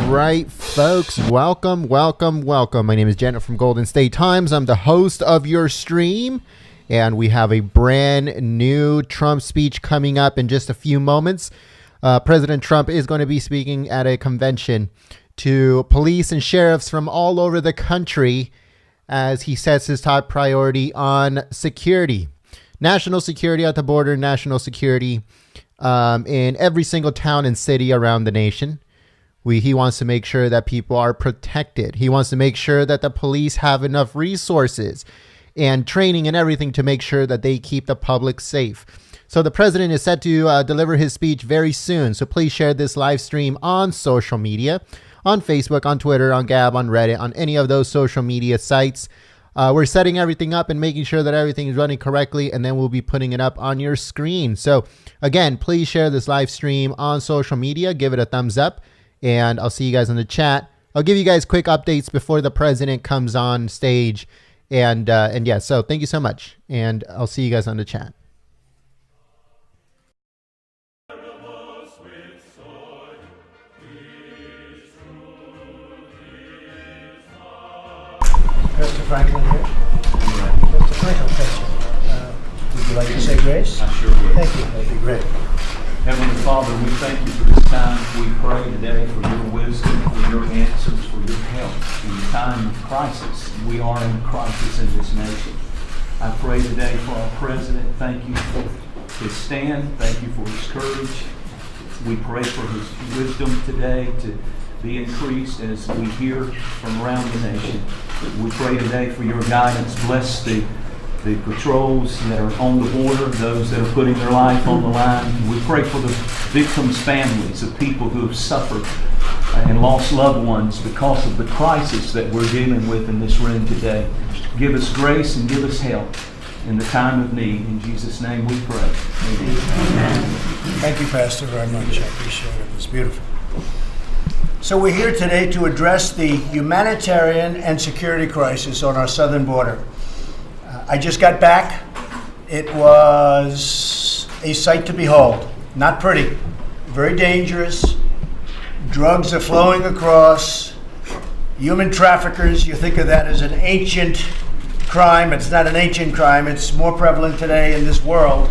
right, folks. Welcome. My name is Janet from Golden State Times. I'm the host of your stream, and we have a brand new Trump speech coming up in just a few moments. President Trump is going to be speaking at a convention to police and sheriffs from all over the country as he sets his top priority on security. National security at the border, national security in every single town and city around the nation. He wants to make sure that people are protected. He wants to make sure that the police have enough resources and training and everything to make sure that they keep the public safe. So the president is set to deliver his speech very soon. So please share this live stream on social media, on Facebook, on Twitter, on Gab, on Reddit, on any of those social media sites. We're setting everything up and making sure that everything is running correctly, and then we'll be putting it up on your screen. So again, please share this live stream on social media. Give it a thumbs up. And I'll see you guys in the chat. I'll give you guys quick updates before the president comes on stage. And yeah, so thank you so much. And I'll see you guys on the chat. Pastor Franklin here. Pastor Franklin, would you like to say grace? I sure would. Thank you. That'd be great. Heavenly Father, we thank you for this time. We pray today for your wisdom, for your answers, for your help in the time of crisis. We are in crisis in this nation. I pray today for our president. Thank you for his stand. Thank you for his courage. We pray for his wisdom today to be increased as we hear from around the nation. We pray today for your guidance. Bless the patrols that are on the border, those that are putting their life on the line. We pray for the victims' families of people who have suffered and lost loved ones because of the crisis that we're dealing with in this room today. Give us grace and give us help in the time of need. In Jesus' name we pray. Amen. Thank you, Pastor, very much. I appreciate it. It's beautiful. So we're here today to address the humanitarian and security crisis on our southern border. I just got back. It was a sight to behold. Not pretty. Very dangerous. Drugs are flowing across. Human traffickers, you think of that as an ancient crime. It's not an ancient crime. It's more prevalent today in this world,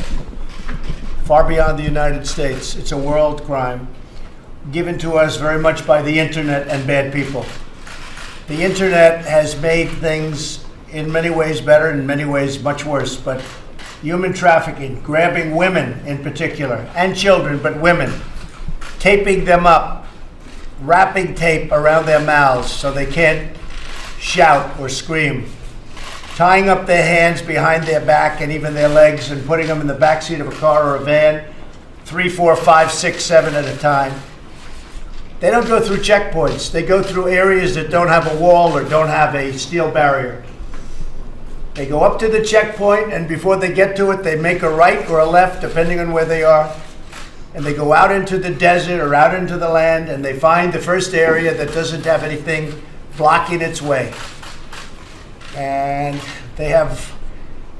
far beyond the United States. It's a world crime given to us very much by the internet and bad people. The internet has made things in many ways better, in many ways much worse, but human trafficking, grabbing women in particular, and children, but women, taping them up, wrapping tape around their mouths so they can't shout or scream, tying up their hands behind their back and even their legs and putting them in the backseat of a car or a van, 3, 4, 5, 6, 7 at a time. They don't go through checkpoints. They go through areas that don't have a wall or don't have a steel barrier. They go up to the checkpoint, and before they get to it, they make a right or a left, depending on where they are. And they go out into the desert or out into the land, and they find the first area that doesn't have anything blocking its way. And they have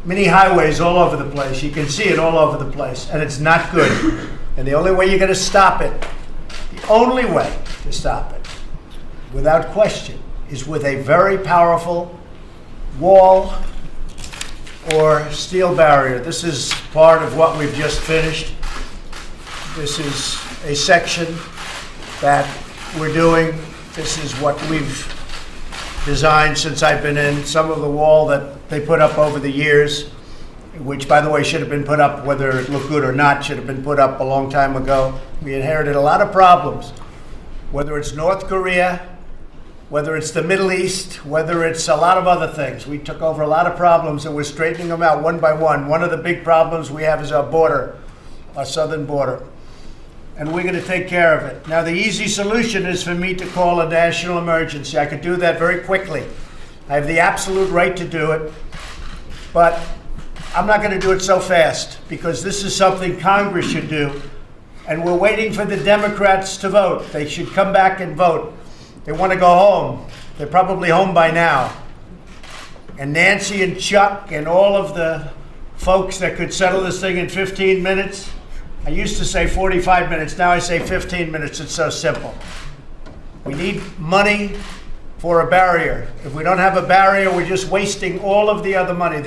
mini highways all over the place. You can see it all over the place, and it's not good. And the only way you're going to stop it, the only way to stop it, without question, is with a very powerful wall or steel barrier. This is part of what we've just finished. This is a section that we're doing. This is what we've designed since I've been in. Some of the wall that they put up over the years, which, by the way, should have been put up, whether it looked good or not, should have been put up a long time ago. We inherited a lot of problems, whether it's North Korea, whether it's the Middle East, whether it's a lot of other things. We took over a lot of problems and we're straightening them out one by one. One of the big problems we have is our border, our southern border. And we're going to take care of it. Now, the easy solution is for me to call a national emergency. I could do that very quickly. I have the absolute right to do it. But I'm not going to do it so fast because this is something Congress should do. And we're waiting for the Democrats to vote. They should come back and vote. They want to go home. They're probably home by now. And Nancy and Chuck and all of the folks that could settle this thing in 15 minutes. I used to say 45 minutes. Now I say 15 minutes. It's so simple. We need money for a barrier. If we don't have a barrier, we're just wasting all of the other money.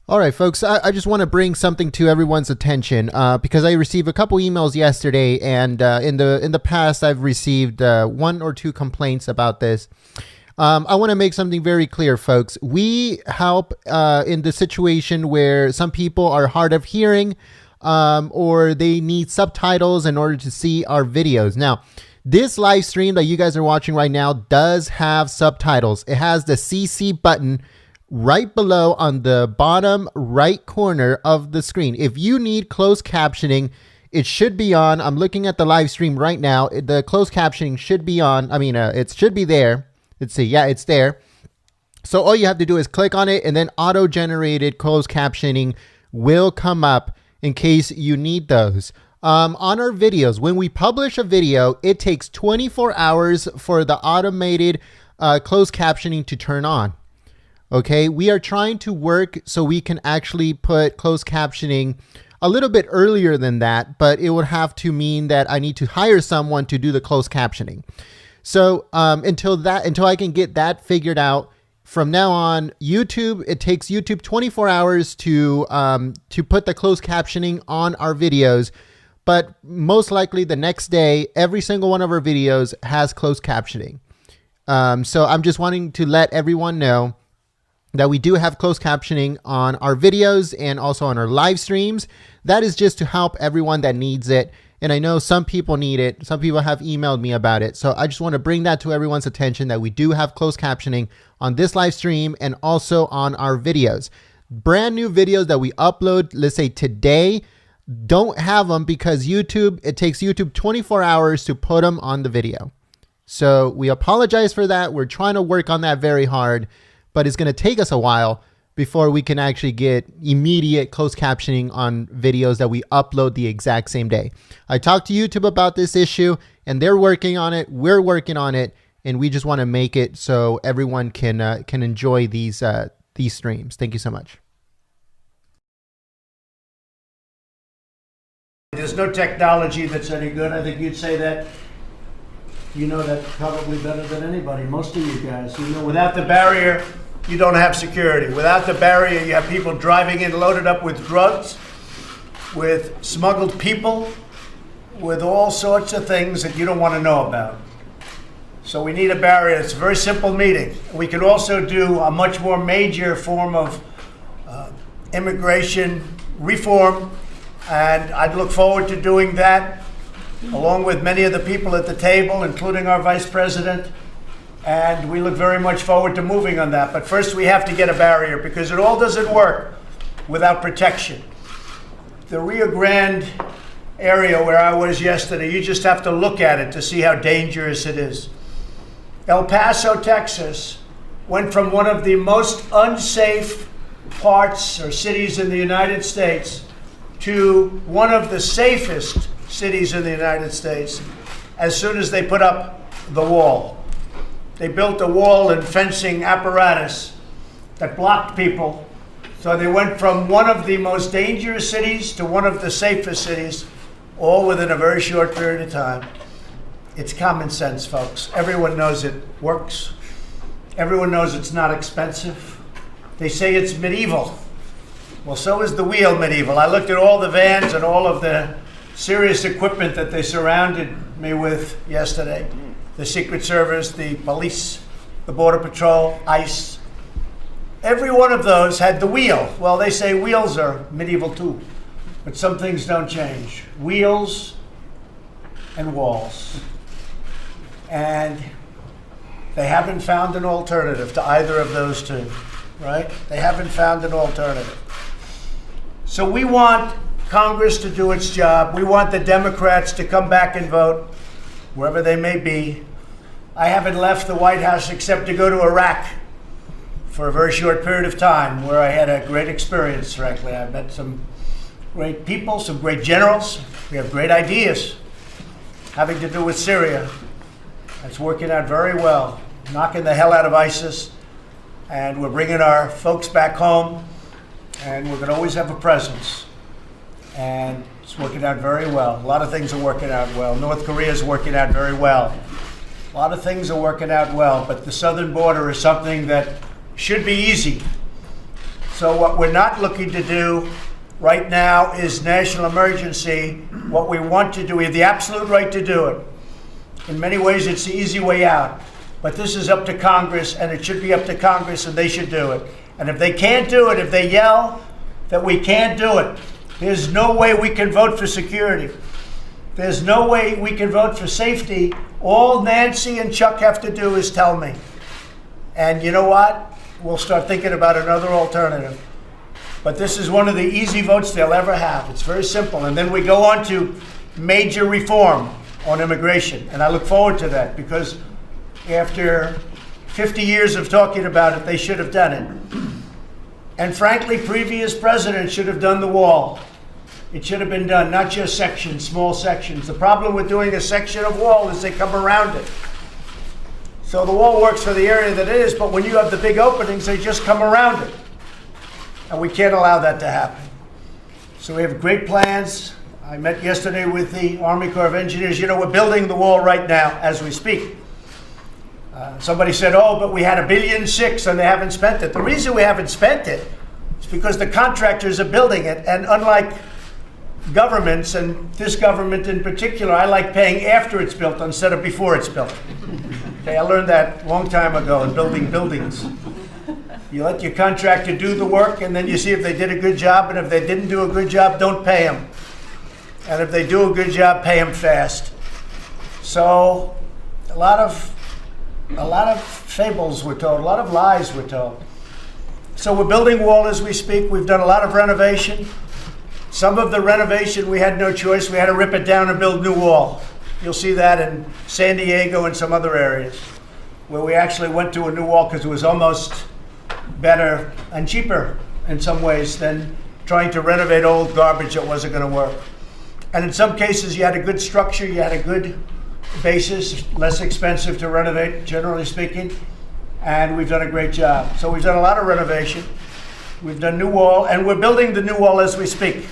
All right, folks, I just want to bring something to everyone's attention because I received a couple emails yesterday, and in the past, I've received 1 or 2 complaints about this. I want to make something very clear, folks. We help in the situation where some people are hard of hearing or they need subtitles in order to see our videos. Now, this live stream that you guys are watching right now does have subtitles. It has the CC button right below on the bottom right corner of the screen. If you need closed captioning, it should be on. I'm looking at the live stream right now. The closed captioning should be on. I mean, it should be there. Let's see. Yeah, it's there. So all you have to do is click on it, and then auto-generated closed captioning will come up in case you need those. On our videos, when we publish a video, it takes 24 hours for the automated closed captioning to turn on. Okay, we are trying to work so we can actually put closed captioning a little bit earlier than that, but it would have to mean that I need to hire someone to do the closed captioning. So until I can get that figured out, from now on, YouTube, it takes YouTube 24 hours to put the closed captioning on our videos, but most likely the next day, every single one of our videos has closed captioning. So I'm just wanting to let everyone know that we do have closed captioning on our videos and also on our live streams. That is just to help everyone that needs it. And I know some people need it. Some people have emailed me about it. So I just want to bring that to everyone's attention that we do have closed captioning on this live stream and also on our videos. Brand new videos that we upload, let's say today, don't have them because it takes YouTube 24 hours to put them on the video. So we apologize for that. We're trying to work on that very hard, but it's going to take us a while before we can actually get immediate closed captioning on videos that we upload the exact same day. I talked to YouTube about this issue, and they're working on it. We're working on it, and we just want to make it so everyone can enjoy these streams. Thank you so much. There's no technology that's any good. I think you'd say that. You know that probably better than anybody, most of you guys. You know, without the barrier, you don't have security. Without the barrier, you have people driving in loaded up with drugs, with smuggled people, with all sorts of things that you don't want to know about. So we need a barrier. It's a very simple meeting. We can also do a much more major form of immigration reform, and I'd look forward to doing that along with many of the people at the table, including our Vice President. And we look very much forward to moving on that. But first we have to get a barrier because it all doesn't work without protection. The Rio Grande area where I was yesterday, you just have to look at it to see how dangerous it is. El Paso, Texas went from one of the most unsafe parts or cities in the United States to one of the safest cities in the United States as soon as they put up the wall. They built a wall and fencing apparatus that blocked people. So they went from one of the most dangerous cities to one of the safest cities, all within a very short period of time. It's common sense, folks. Everyone knows it works. Everyone knows it's not expensive. They say it's medieval. Well, so is the wheel medieval. I looked at all the vans and all of the serious equipment that they surrounded me with yesterday. The Secret Service, the police, the Border Patrol, ICE. Every one of those had the wheel. Well, they say wheels are medieval too, but some things don't change. Wheels and walls. And they haven't found an alternative to either of those two, right? They haven't found an alternative. So we want Congress to do its job. We want the Democrats to come back and vote, wherever they may be. I haven't left the White House except to go to Iraq for a very short period of time, where I had a great experience, frankly. I met some great people, some great generals. We have great ideas having to do with Syria. It's working out very well, knocking the hell out of ISIS, and we're bringing our folks back home, and we're going to always have a presence. And It's working out very well. A lot of things are working out well. North Korea is working out very well. A lot of things are working out well, but the southern border is something that should be easy. So what we're not looking to do right now is national emergency. What we want to do, we have the absolute right to do it. In many ways, it's the easy way out. But this is up to Congress, and it should be up to Congress, and they should do it. And if they can't do it, if they yell that we can't do it, there's no way we can vote for security. There's no way we can vote for safety. All Nancy and Chuck have to do is tell me. And you know what? We'll start thinking about another alternative. But this is one of the easy votes they'll ever have. It's very simple. And then we go on to major reform on immigration. And I look forward to that, because after 50 years of talking about it, they should have done it. And frankly, previous presidents should have done the wall. It should have been done, not just sections, small sections. The problem with doing a section of wall is they come around it. So the wall works for the area that it is, but when you have the big openings, they just come around it. And we can't allow that to happen. So we have great plans. I met yesterday with the Army Corps of Engineers. You know, we're building the wall right now as we speak. Somebody said, oh, but we had $1.6 billion and they haven't spent it. The reason we haven't spent it is because the contractors are building it. And unlike governments, and this government in particular, I like paying after it's built instead of before it's built. Okay, I learned that a long time ago in building buildings. You let your contractor do the work, and then you see if they did a good job, and if they didn't do a good job, don't pay them. And if they do a good job, pay them fast. So a lot of fables were told, a lot of lies were told. So we're building wall as we speak. We've done a lot of renovation. Some of the renovation, we had no choice. We had to rip it down and build new wall. You'll see that in San Diego and some other areas where we actually went to a new wall because it was almost better and cheaper in some ways than trying to renovate old garbage that wasn't going to work. And in some cases, you had a good structure, you had a good basis, less expensive to renovate, generally speaking, and we've done a great job. So we've done a lot of renovation. We've done new wall, and we're building the new wall as we speak.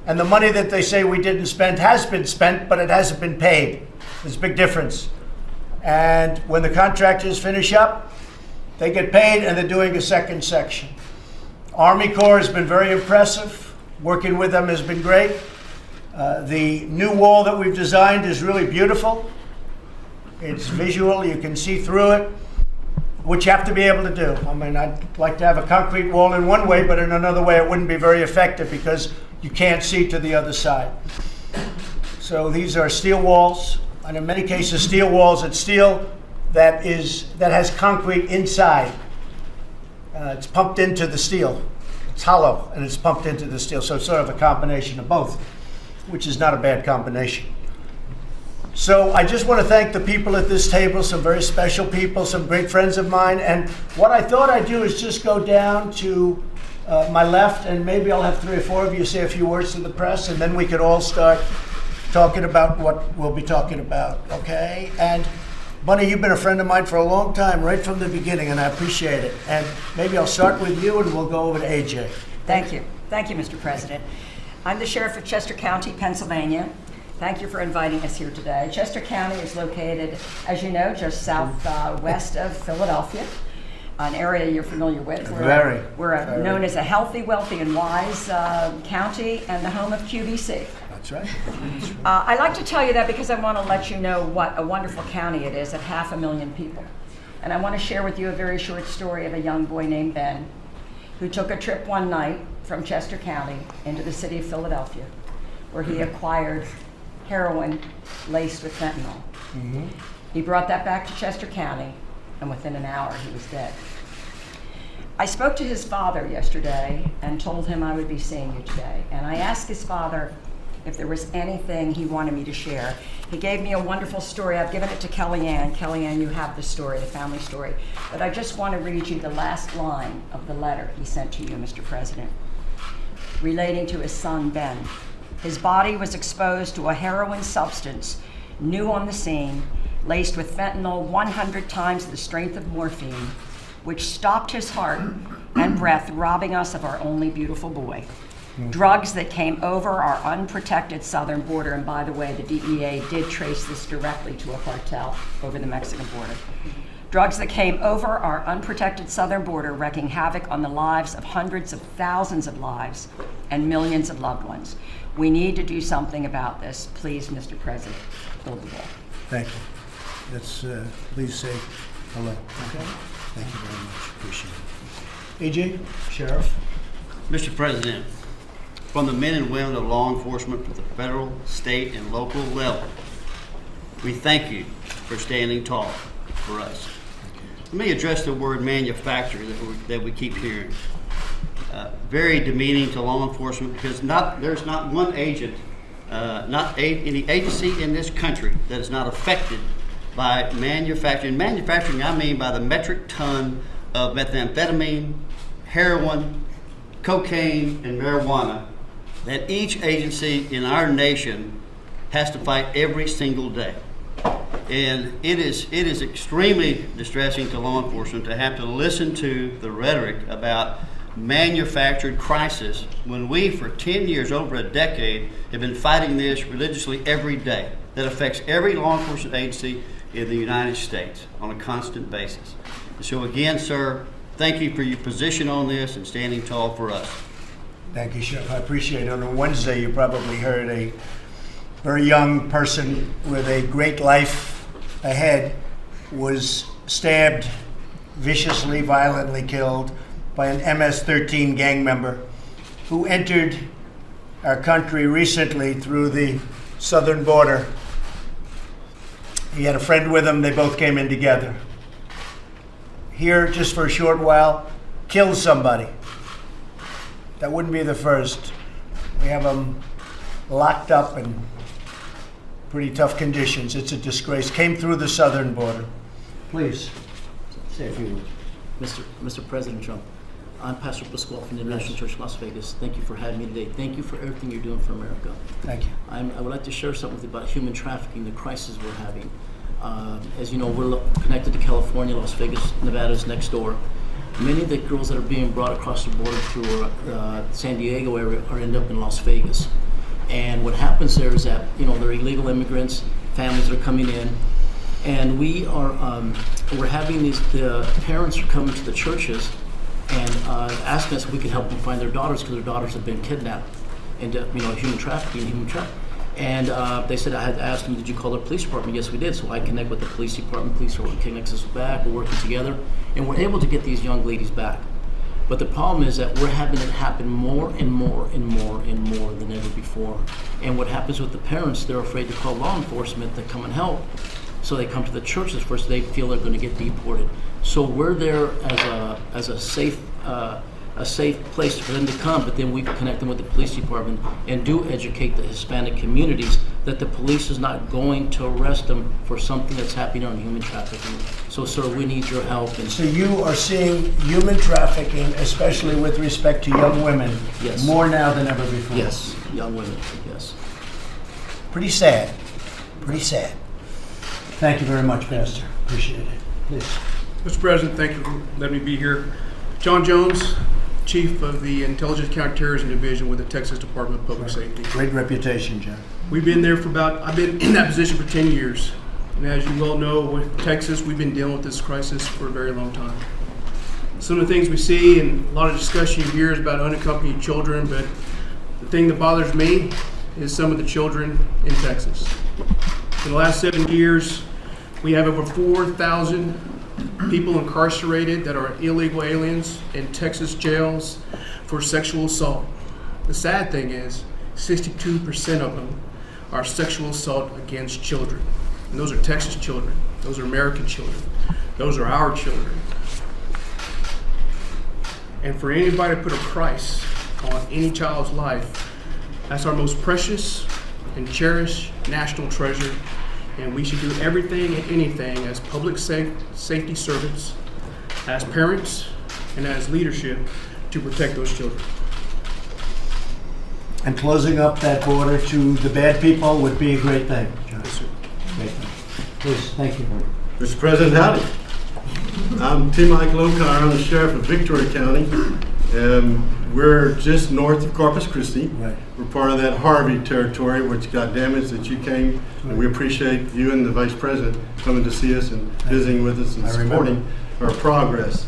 And the money that they say we didn't spend has been spent, but it hasn't been paid. There's a big difference. And when the contractors finish up, they get paid, and they're doing a second section. Army Corps has been very impressive. Working with them has been great. The new wall that we've designed is really beautiful. It's visual, you can see through it, which you have to be able to do. I mean, I'd like to have a concrete wall in one way, but in another way it wouldn't be very effective because you can't see to the other side. So these are steel walls, and in many cases steel walls, it's steel that has concrete inside. It's pumped into the steel. It's hollow and it's pumped into the steel, so it's sort of a combination of both, which is not a bad combination. So I just want to thank the people at this table, some very special people, some great friends of mine. And what I thought I'd do is just go down to my left, and maybe I'll have 3 or 4 of you say a few words to the press, and then we could all start talking about what we'll be talking about, okay? And Bunny, you've been a friend of mine for a long time, right from the beginning, and I appreciate it. And maybe I'll start with you, and we'll go over to AJ. Thank you. Thank you, Mr. President. I'm the Sheriff of Chester County, Pennsylvania. Thank you for inviting us here today. Chester County is located, as you know, just southwest of Philadelphia, an area you're familiar with. We're known as a healthy, wealthy, and wise county and the home of QVC. That's right. I like to tell you that because I want to let you know what a wonderful county it is of 500,000 people. And I want to share with you a very short story of a young boy named Ben who took a trip one night from Chester County into the city of Philadelphia, where he acquired heroin laced with fentanyl. Mm-hmm. He brought that back to Chester County, and within an hour he was dead. I spoke to his father yesterday and told him I would be seeing you today. And I asked his father if there was anything he wanted me to share. He gave me a wonderful story. I've given it to Kellyanne. Kellyanne, you have the story, the family story. But I just want to read you the last line of the letter he sent to you, Mr. President, relating to his son, Ben. His body was exposed to a heroin substance, new on the scene, laced with fentanyl 100 times the strength of morphine, which stopped his heart and breath, robbing us of our only beautiful boy. drugs that came over our unprotected southern border. And by the way, the DEA did trace this directly to a cartel over the Mexican border. Drugs that came over our unprotected southern border, wreaking havoc on the lives of hundreds of thousands of lives and millions of loved ones. We need to do something about this. Please, Mr. President, build the wall. Thank you. Let's please say hello. Okay. Thank you very much. Appreciate it. AJ, Sheriff. Mr. President, from the men and women of law enforcement at the federal, state, and local level, we thank you for standing tall for us. Let me address the word manufacturer that we keep hearing. Very demeaning to law enforcement because there's not one agent, not any agency in this country that is not affected by manufacturing. Manufacturing, I mean by the metric ton of methamphetamine, heroin, cocaine, and marijuana that each agency in our nation has to fight every single day. And it is extremely distressing to law enforcement to have to listen to the rhetoric about manufactured crisis when we, for 10 years, over a decade, have been fighting this religiously every day that affects every law enforcement agency in the United States on a constant basis. So again, sir, thank you for your position on this and standing tall for us. Thank you, Sheriff. I appreciate it. On Wednesday, you probably heard a very young person with a great life ahead was stabbed, viciously, violently killed by an MS-13 gang member who entered our country recently through the southern border. He had a friend with him. They both came in together. Here, just for a short while, killed somebody. That wouldn't be the first. We have them locked up in pretty tough conditions. It's a disgrace. Came through the southern border. Please, say a few words. Mr. President Trump, I'm Pastor Pasquale from the International Church Las Vegas. Thank you for having me today. Thank you for everything you're doing for America. Thank you. I would like to share something with you about human trafficking, the crisis we're having. As you know, we're connected to California. Las Vegas, Nevada is next door. Many of the girls that are being brought across the border through San Diego area are end up in Las Vegas. And what happens there is that, you know, they're illegal immigrants, families are coming in, and we are we're having the parents are coming to the churches and asking us if we could help them find their daughters because their daughters have been kidnapped and human trafficking. And they said I had asked them, did you call the police department? Yes, we did. So I connect with the police department. Police are connects us back. We're working together, and we're able to get these young ladies back. But the problem is that we're having it happen more and more and more and more than ever before. And what happens with the parents, they're afraid to call law enforcement to come and help. So they come to the churches first. They feel they're going to get deported. So we're there as a safe place for them to come, but then we connect them with the police department and do educate the Hispanic communities that the police is not going to arrest them for something that's happening on human trafficking. So, sir, we need your help. And So you are seeing human trafficking, especially with respect to young women, Yes. more now than ever before. yes, young women, yes. Pretty sad. Pretty sad. Thank you very much, Pastor. Appreciate it. Please. Mr. President, thank you for letting me be here. John Jones, Chief of the Intelligence Counterterrorism Division with the Texas Department of Public Safety. Great reputation, John. We've been there for I've been in that position for 10 years. And as you well know, with Texas, we've been dealing with this crisis for a very long time. Some of the things we see and a lot of discussion you hear is about unaccompanied children, but the thing that bothers me is some of the children in Texas. In the last 7 years, we have over 4,000 people incarcerated that are illegal aliens in Texas jails for sexual assault. The sad thing is 62% of them are sexual assault against children. And those are Texas children. Those are American children. Those are our children. And for anybody to put a price on any child's life, that's our most precious and cherished national treasure. And we should do everything and anything as public safety servants, as parents, and as leadership to protect those children. And closing up that border to the bad people would be a great thing, John. Yes, sir. Great thing. Please, thank you. Mr. President, howdy. I'm Tim Michael O'Connor. I'm the Sheriff of Victoria County, We're just north of Corpus Christi. Right. We're part of that Harvey territory, which got damaged that you came. And we appreciate you and the Vice President coming to see us and visiting with us and I remember. supporting our progress.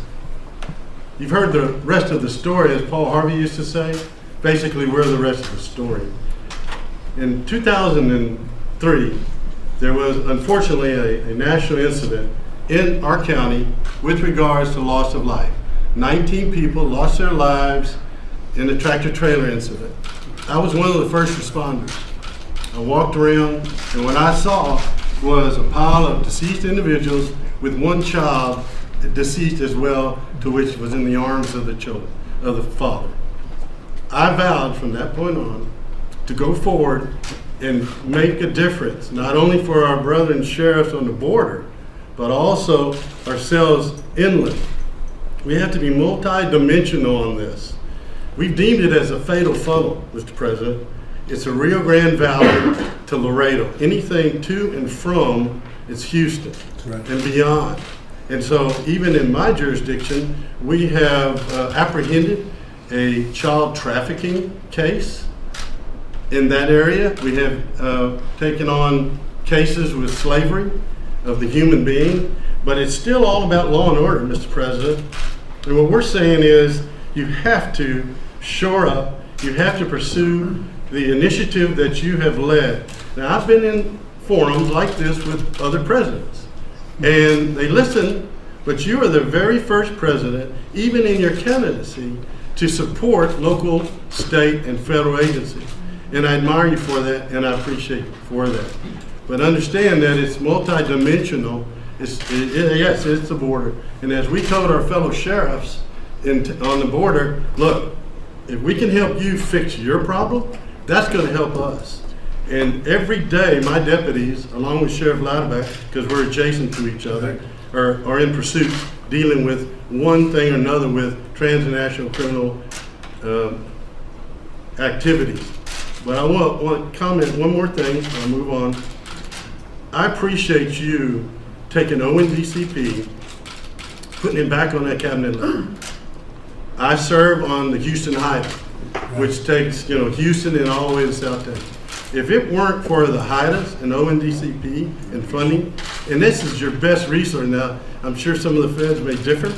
You've heard the rest of the story, as Paul Harvey used to say. Basically, we're the rest of the story. In 2003, there was unfortunately a national incident in our county with regards to loss of life. 19 people lost their lives in a tractor trailer incident. I was one of the first responders. I walked around, and what I saw was a pile of deceased individuals with one child deceased as well, to which was in the arms of the children, of the father. I vowed from that point on to go forward and make a difference, not only for our brethren sheriffs on the border, but also ourselves inland. We have to be multi-dimensional on this. We've deemed it as a fatal funnel, Mr. President. It's a Rio Grande Valley to Laredo. Anything to and from is Houston and beyond. And so even in my jurisdiction, we have apprehended a child trafficking case in that area. We have taken on cases with slavery of the human being, but it's still all about law and order, Mr. President. And what we're saying is you have to shore up, you have to pursue the initiative that you have led. Now, I've been in forums like this with other presidents, and they listen, but you are the very first president, even in your candidacy, to support local, state, and federal agencies. And I admire you for that, and I appreciate you for that. But understand that it's multidimensional. Yes, it's the border. And as we told our fellow sheriffs on the border, look, if we can help you fix your problem, that's going to help us. And every day, my deputies, along with Sheriff Louderback, because we're adjacent to each other, are in pursuit, dealing with one thing or another with transnational criminal activities. But I want to comment one more thing, I'll move on. I appreciate you taking ONDCP, putting it back on that cabinet level. I serve on the Houston HIDA, which takes Houston and all the way to South Texas. If it weren't for the HIDAs and ONDCP and funding, and this is your best resource now, I'm sure some of the feds may differ,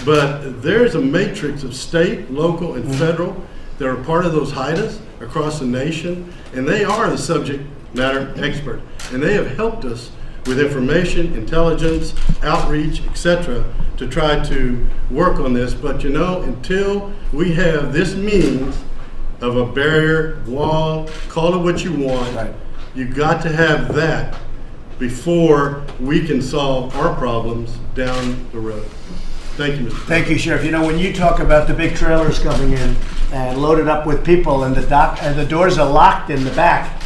but there's a matrix of state, local, and federal that are part of those HIDAs across the nation, and they are the subject matter expert. And they have helped us with information, intelligence, outreach, etc., to try to work on this. But until we have this means of a barrier, wall, call it what you want, you've got to have that before we can solve our problems down the road. Thank you, Mr. President. Thank you, Sheriff. When you talk about the big trailers coming in and loaded up with people, and the doors are locked in the back,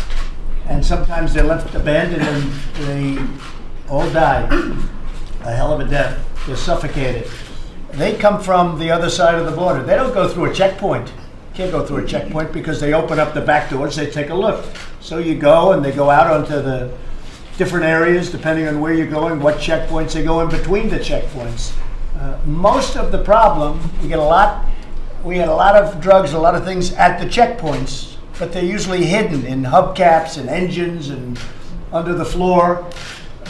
and sometimes they're left abandoned and they all die a hell of a death. They're suffocated. They come from the other side of the border. They don't go through a checkpoint. Can't go through a checkpoint because they open up the back doors, they take a look. So you go, and they go out onto the different areas depending on where you're going, what checkpoints. They go in between the checkpoints. Most of the problem, we had a lot of drugs, a lot of things at the checkpoints, but they're usually hidden in hubcaps and engines and under the floor.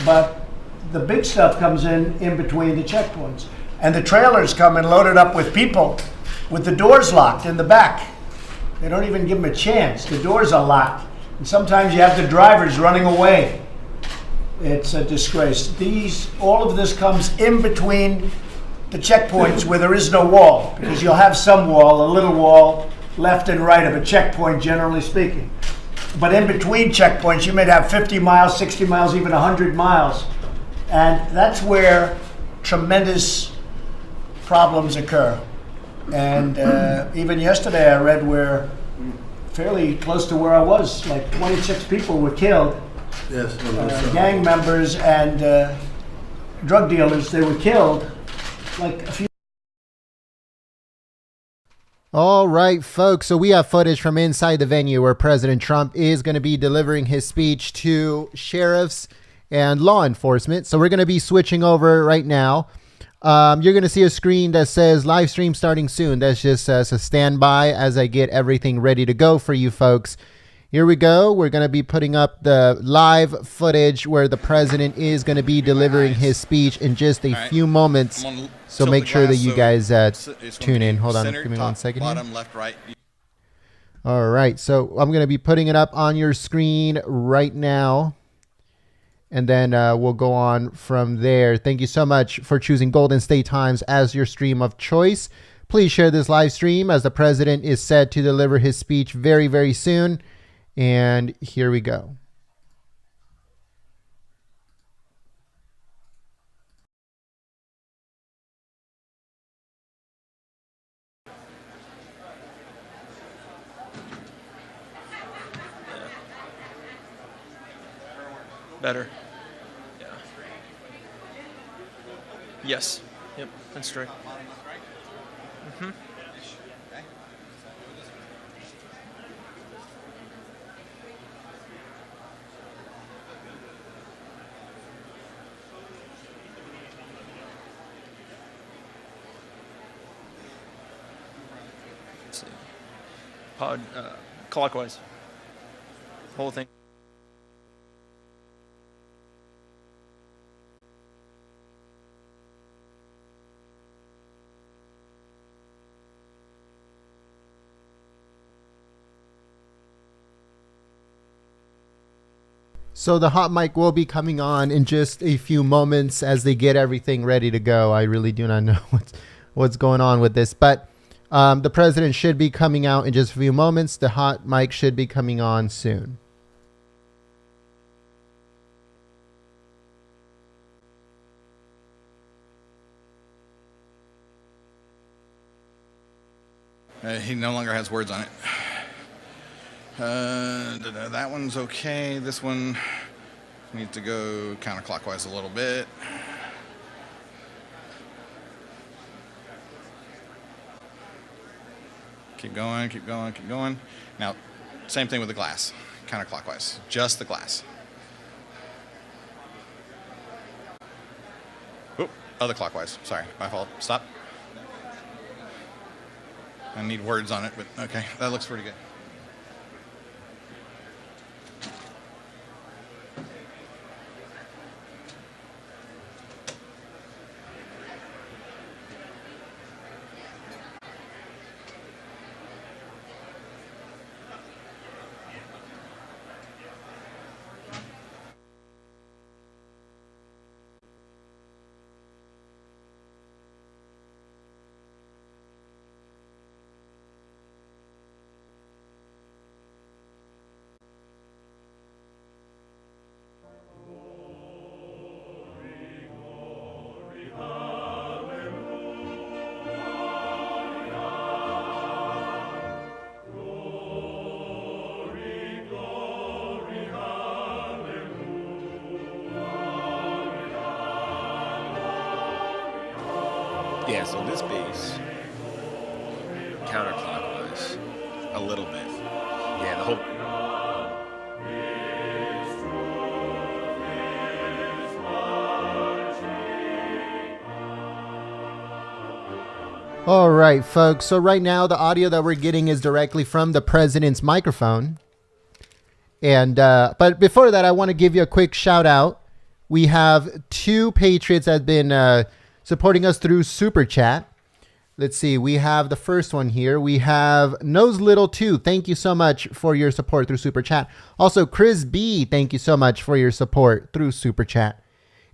But the big stuff comes in between the checkpoints. And the trailers come and loaded up with people with the doors locked in the back. They don't even give them a chance. The doors are locked. And sometimes you have the drivers running away. It's a disgrace. All of this comes in between the checkpoints where there is no wall, because you'll have some wall, a little wall, left and right of a checkpoint, generally speaking. But in between checkpoints, you may have 50 miles, 60 miles, even 100 miles. And that's where tremendous problems occur. And even yesterday I read where, fairly close to where I was, like 26 people were killed. Yes. Gang members and drug dealers, they were killed like a few. All right, folks. So we have footage from inside the venue where President Trump is going to be delivering his speech to sheriffs and law enforcement. So we're going to be switching over right now. You're going to see a screen that says live stream starting soon. That's just a standby as I get everything ready to go for you folks. Here we go. We're going to be putting up the live footage where the president is going to be delivering his speech in just a few moments. So make sure that you guys tune in. Hold on. Give me 1 second. Bottom, left, right. All right. So I'm going to be putting it up on your screen right now. And then we'll go on from there. Thank you so much for choosing Golden State Times as your stream of choice. Please share this live stream as the president is set to deliver his speech very, very soon. And here we go. Better. Yeah. Yes. Yep. That's straight. Mm-hmm. Let's see. Pod clockwise. Whole thing. So the hot mic will be coming on in just a few moments as they get everything ready to go. I really do not know what's going on with this, but the president should be coming out in just a few moments. The hot mic should be coming on soon. He no longer has words on it. That one's okay. This one needs to go counterclockwise a little bit. Keep going, keep going, keep going. Now, same thing with the glass, counterclockwise, just the glass. Oop, other clockwise, sorry, my fault, stop. I need words on it, but okay, that looks pretty good. Yeah, so this piece, counterclockwise, a little bit. Yeah, the whole... All right, folks. So right now, the audio that we're getting is directly from the president's microphone. And but before that, I want to give you a quick shout out. We have 2 patriots that have been supporting us through Super Chat. Let's see. We have the first one here. We have Nose Little 2. Thank you so much for your support through Super Chat. Also, Chris B. Thank you so much for your support through Super Chat.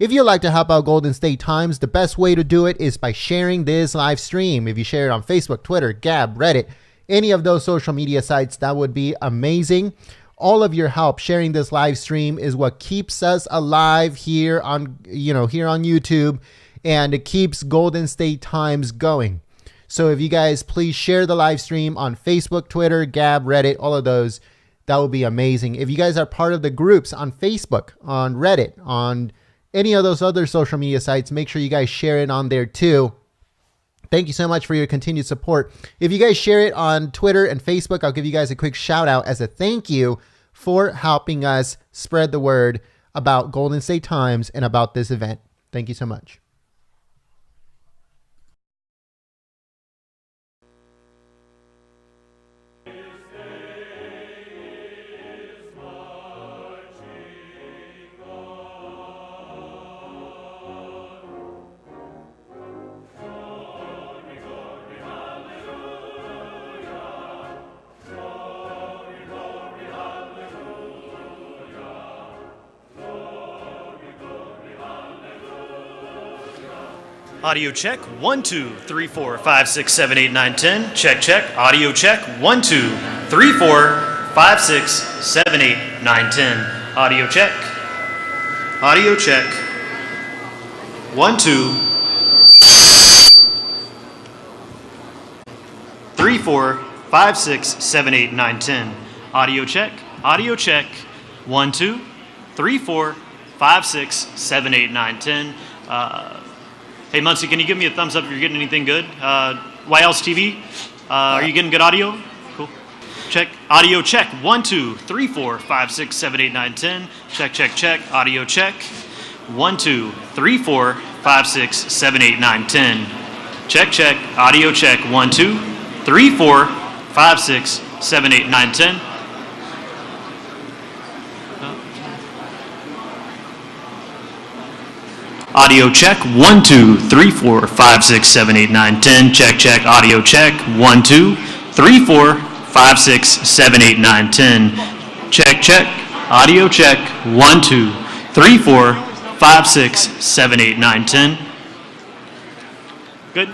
If you'd like to help out Golden State Times, the best way to do it is by sharing this live stream. If you share it on Facebook, Twitter, Gab, Reddit, any of those social media sites, that would be amazing. All of your help sharing this live stream is what keeps us alive here on, here on YouTube, and it keeps Golden State Times going. So if you guys please share the live stream on Facebook, Twitter, Gab, Reddit, all of those, that would be amazing. If you guys are part of the groups on Facebook, on Reddit, on any of those other social media sites, make sure you guys share it on there too. Thank you so much for your continued support. If you guys share it on Twitter and Facebook, I'll give you guys a quick shout out as a thank you for helping us spread the word about Golden State Times and about this event. Thank you so much. Audio check. 1, 2, 3, 4, 5, 6, 7, 8, 9, 10. Check, check. Audio check. 1, 2, 3, 4, 5, 6, 7, 8, 9, 10. Audio check. Audio check. 1, 2, 3, 4, 5, 6, 7, 8, 9, 10. Audio check. Audio check. 1, 2, 3, 4, 5, 6, 7, 8, 9, 10. Hey, Muncie, can you give me a thumbs up if you're getting anything good? YL's TV, are you getting good audio? Cool. Check. Audio check. 1, 2, 3, 4, 5, 6, 7, 8, 9, 10. Check, check, check. Audio check. 1, 2, 3, 4, 5, 6, 7, 8, 9, 10. Check, check. Audio check. 1, 2, 3, 4, 5, 6, 7, 8, 9, 10. Audio check. 1, 2, 3, 4, 5, 6, 7, 8, 9, 10. Check, check. Audio check. 1, 2, 3, 4, 5, 6, 7, 8, 9, 10. Check, check. Audio check. 1, 2, 3, 4, 5, 6, 7, 8, 9, 10. Good.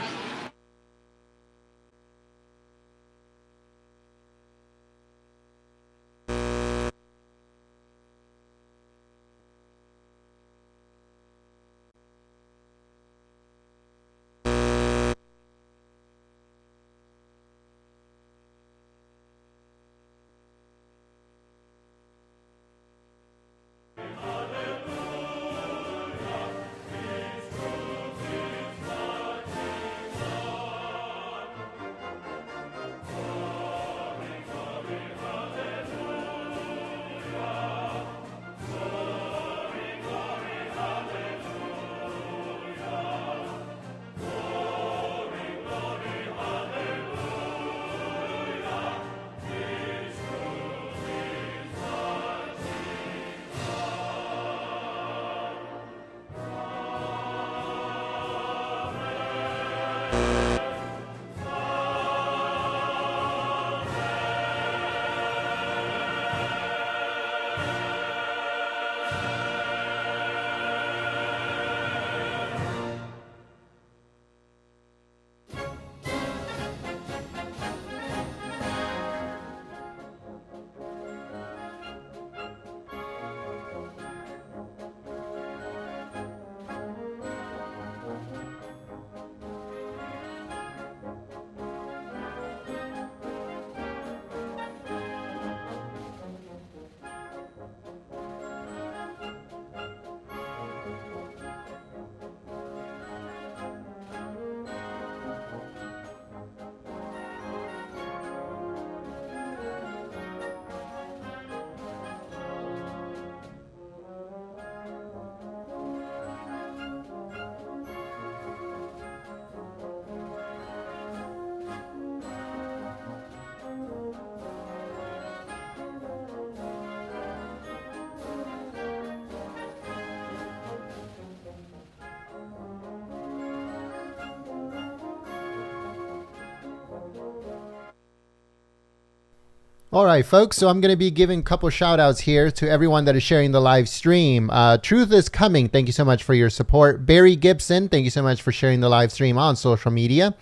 All right, folks, so I'm going to be giving a couple shout outs here to everyone that is sharing the live stream. Truth is Coming, thank you so much for your support. Barry Gibson, thank you so much for sharing the live stream on social media.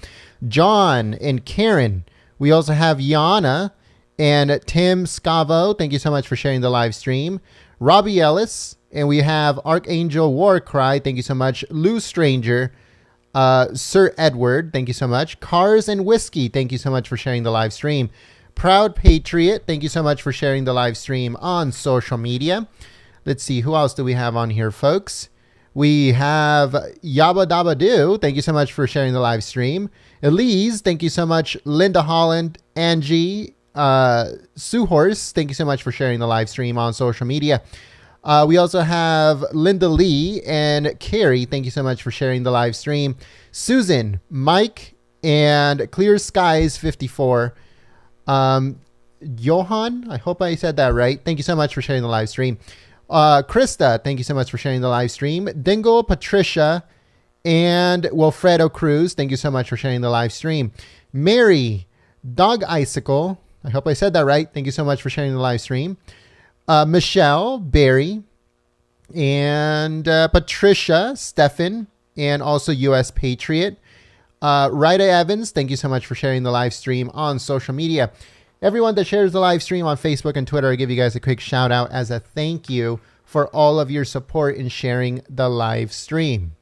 John and Karen. We also have Yana and Tim Scavo, thank you so much for sharing the live stream. Robbie Ellis, and we have Archangel Warcry, thank you so much. Lou Stranger, Sir Edward, thank you so much. Cars and Whiskey, thank you so much for sharing the live stream. Proud Patriot, thank you so much for sharing the live stream on social media. Let's see, who else do we have on here, folks? We have Yabba Dabba Doo, thank you so much for sharing the live stream. Elise, thank you so much. Linda Holland, Angie, Sue Horse, thank you so much for sharing the live stream on social media. We also have Linda Lee and Carrie, thank you so much for sharing the live stream. Susan, Mike, and Clear Skies 54. Johan, I hope I said that right. Thank you so much for sharing the live stream. Krista, thank you so much for sharing the live stream. Dingle, Patricia, and Wilfredo Cruz, thank you so much for sharing the live stream. Mary, Dog Icicle, I hope I said that right. Thank you so much for sharing the live stream. Michelle, Barry, and Patricia, Stefan, and also US Patriot. Rida Evans, thank you so much for sharing the live stream on social media. Everyone that shares the live stream on Facebook and Twitter, I give you guys a quick shout out as a thank you for all of your support in sharing the live stream.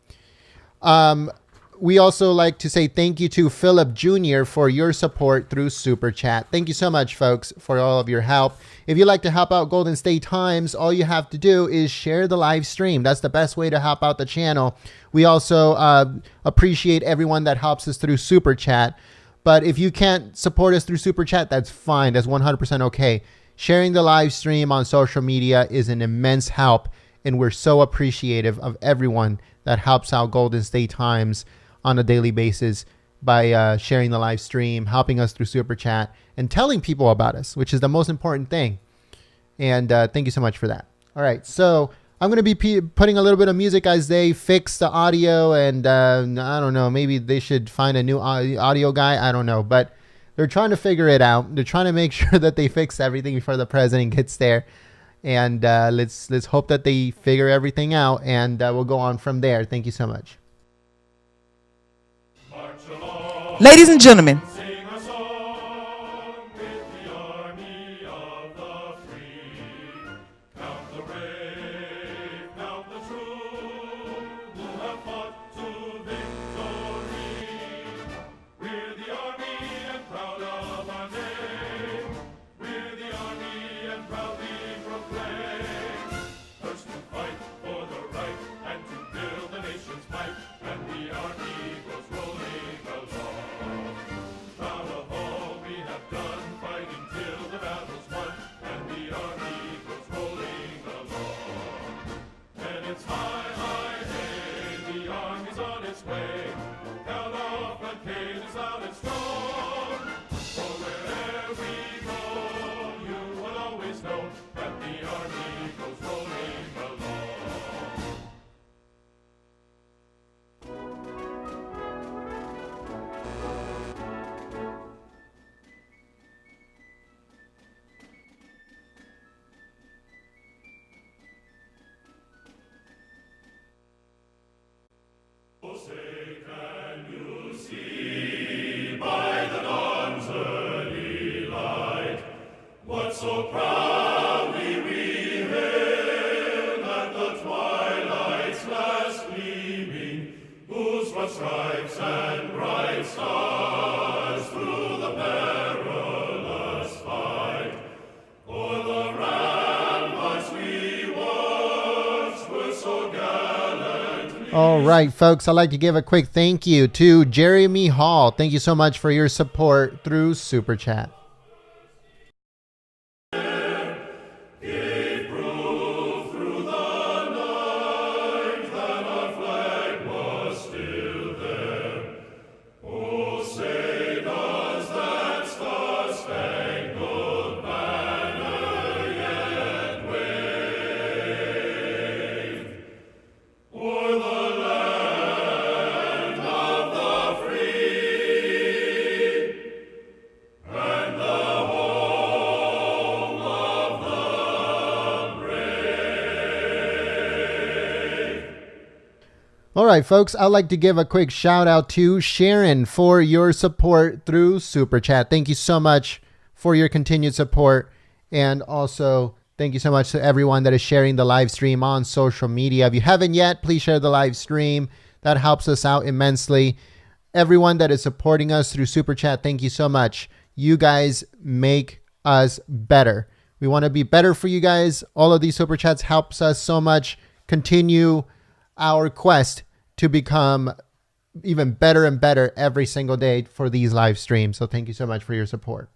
We also like to say thank you to Philip Jr. for your support through Super Chat. Thank you so much, folks, for all of your help. If you'd like to help out Golden State Times, all you have to do is share the live stream. That's the best way to help out the channel. We also appreciate everyone that helps us through Super Chat. But if you can't support us through Super Chat, that's fine. That's 100% okay. Sharing the live stream on social media is an immense help, and we're so appreciative of everyone that helps out Golden State Times on a daily basis by sharing the live stream, helping us through Super Chat, and telling people about us, which is the most important thing. And thank you so much for that. All right, so I'm going to be putting a little bit of music as they fix the audio, and I don't know, maybe they should find a new audio guy. I don't know, but they're trying to figure it out. They're trying to make sure that they fix everything before the president gets there. And let's hope that they figure everything out, and we'll go on from there. Thank you so much. Ladies and gentlemen, so proudly we hail at the twilight's last gleaming, whose broad stripes and bright stars through the perilous fight, o'er the ramparts we once were so gallantly. All right, folks, I'd like to give a quick thank you to Jeremy Hall. Thank you so much for your support through Super Chat. All right, folks, I'd like to give a quick shout out to Sharon for your support through Super Chat. Thank you so much for your continued support. And also, thank you so much to everyone that is sharing the live stream on social media. If you haven't yet, please share the live stream. That helps us out immensely. Everyone that is supporting us through Super Chat, thank you so much. You guys make us better. We want to be better for you guys. All of these Super Chats helps us so much continue our quest to become even better and better every single day for these live streams. So thank you so much for your support.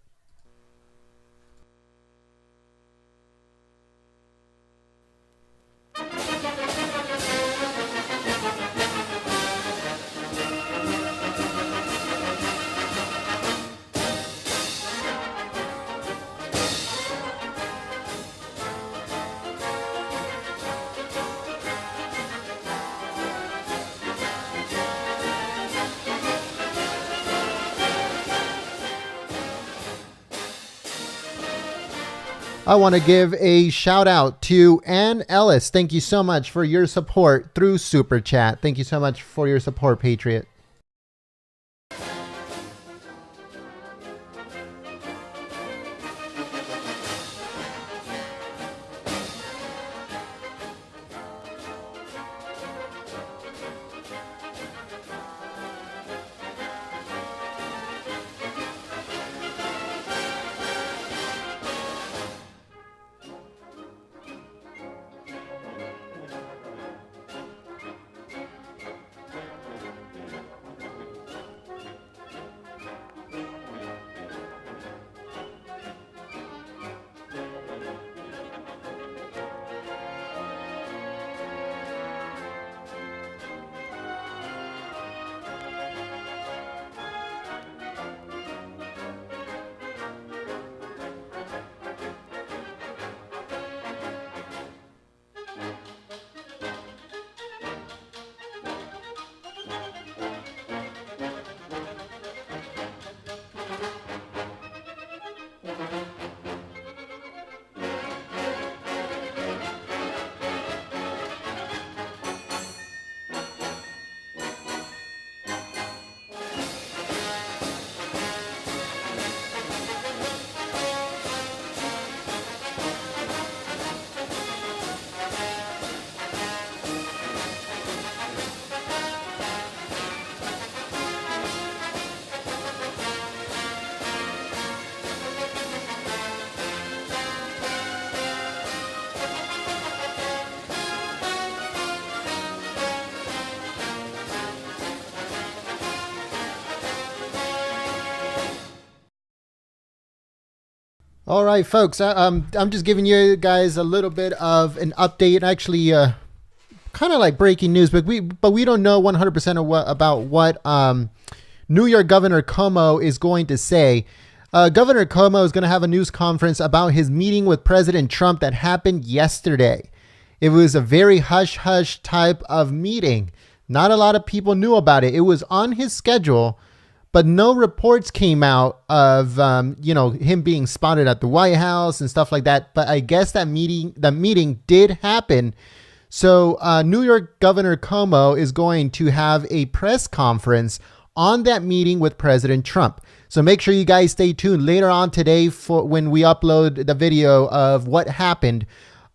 I want to give a shout out to Ann Ellis. Thank you so much for your support through Super Chat. Thank you so much for your support, Patriot. All right, folks, I'm just giving you guys a little bit of an update, actually kind of like breaking news, but we don't know 100% about what New York Governor Cuomo is going to say. Governor Cuomo is going to have a news conference about his meeting with President Trump that happened yesterday. It was a very hush-hush type of meeting. Not a lot of people knew about it. It was on his schedule, but no reports came out of, him being spotted at the White House and stuff like that. But I guess the meeting did happen. So New York Governor Cuomo is going to have a press conference on that meeting with President Trump. So make sure you guys stay tuned later on today for when we upload the video of what happened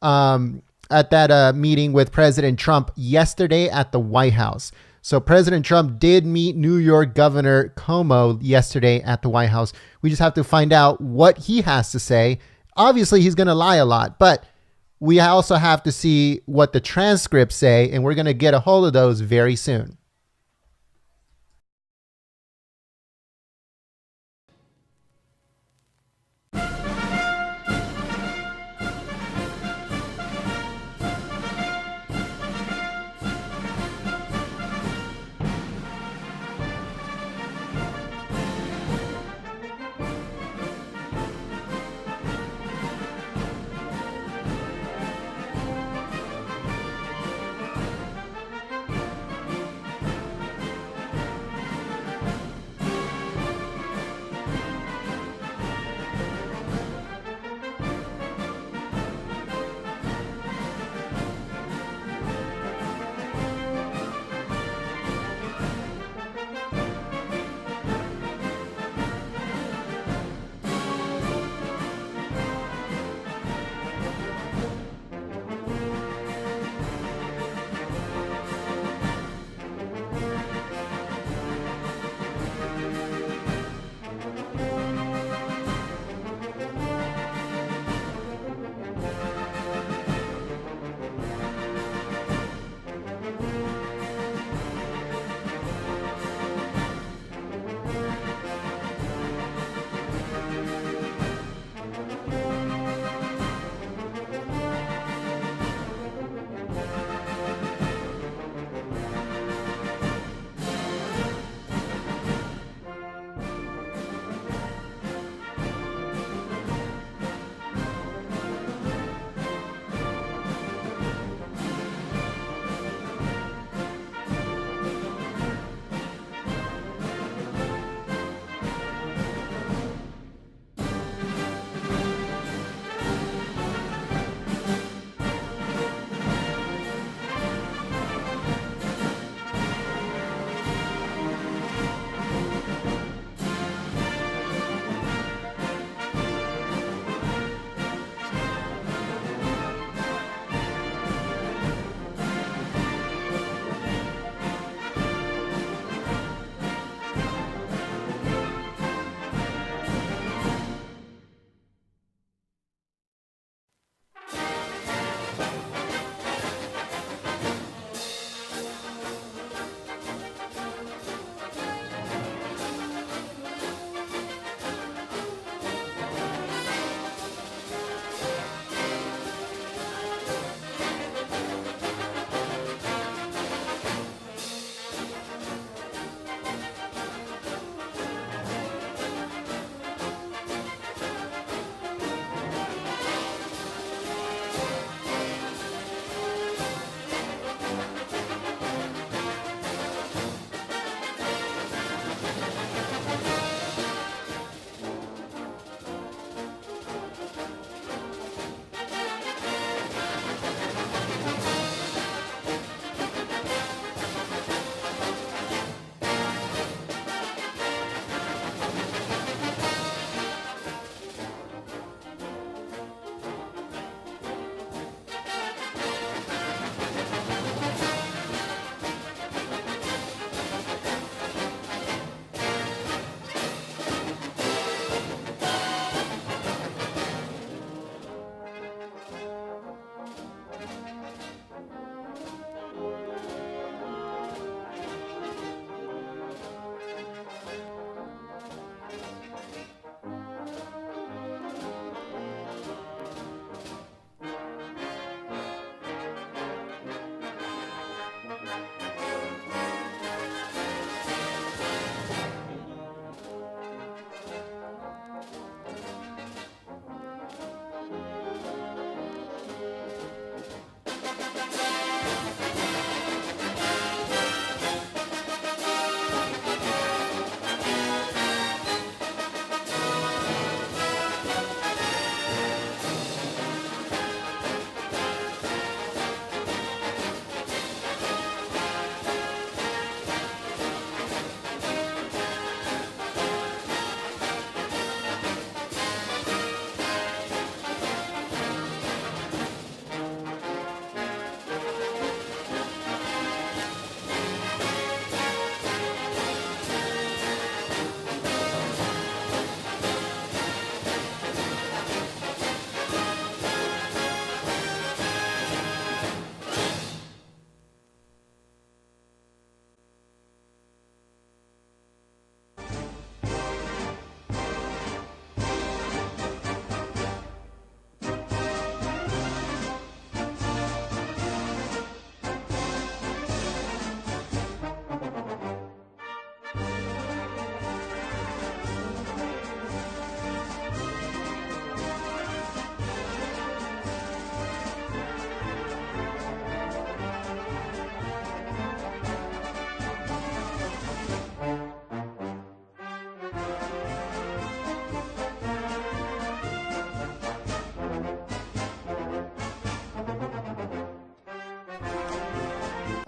at that meeting with President Trump yesterday at the White House. So President Trump did meet New York Governor Cuomo yesterday at the White House. We just have to find out what he has to say. Obviously, he's going to lie a lot, but we also have to see what the transcripts say, and we're going to get a hold of those very soon.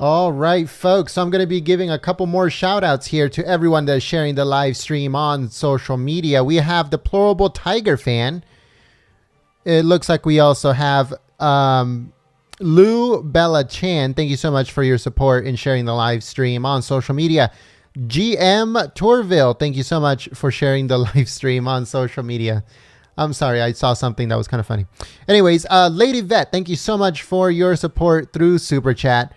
All right, folks. So I'm going to be giving a couple more shout outs here to everyone that is sharing the live stream on social media. We have Deplorable Tiger Fan. It looks like we also have Lou Bella Chan. Thank you so much for your support in sharing the live stream on social media. GM Torville, thank you so much for sharing the live stream on social media. I'm sorry, I saw something that was kind of funny. Anyways, Lady Vet, thank you so much for your support through Super Chat.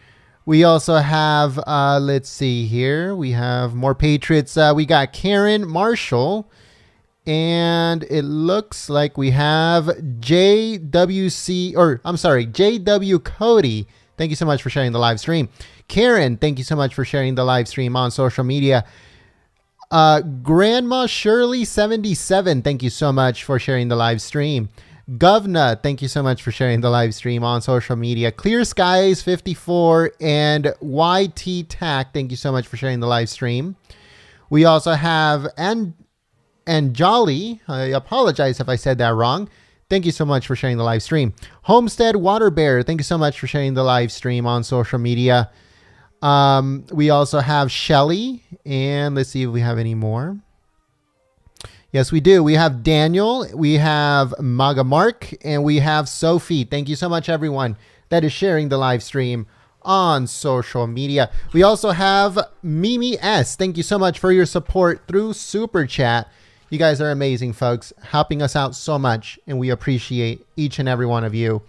We also have, let's see here. We have more Patriots. We got Karen Marshall. And it looks like we have JW Cody. Thank you so much for sharing the live stream. Karen, thank you so much for sharing the live stream on social media. Grandma Shirley 77, thank you so much for sharing the live stream. Govna, thank you so much for sharing the live stream on social media. Clear Skies 54 and YT Tack, thank you so much for sharing the live stream. We also have and Jolly, I apologize if I said that wrong. Thank you so much for sharing the live stream. Homestead Water Bear, thank you so much for sharing the live stream on social media. We also have Shelly, and let's see if we have any more. Yes, we do. We have Daniel, we have Maga Mark, and we have Sophie. Thank you so much, everyone that is sharing the live stream on social media. We also have Mimi S. Thank you so much for your support through Super Chat. You guys are amazing, folks, helping us out so much, and we appreciate each and every one of you.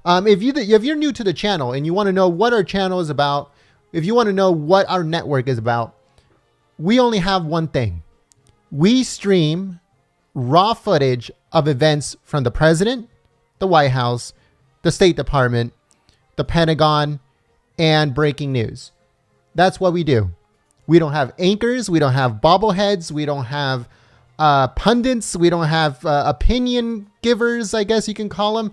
If you're new to the channel and you want to know what our channel is about, if you want to know what our network is about, we only have one thing. We stream raw footage of events from the president, the White House, the State Department, the Pentagon, and breaking news. That's what we do. We don't have anchors. We don't have bobbleheads. We don't have pundits. We don't have opinion givers, I guess you can call them.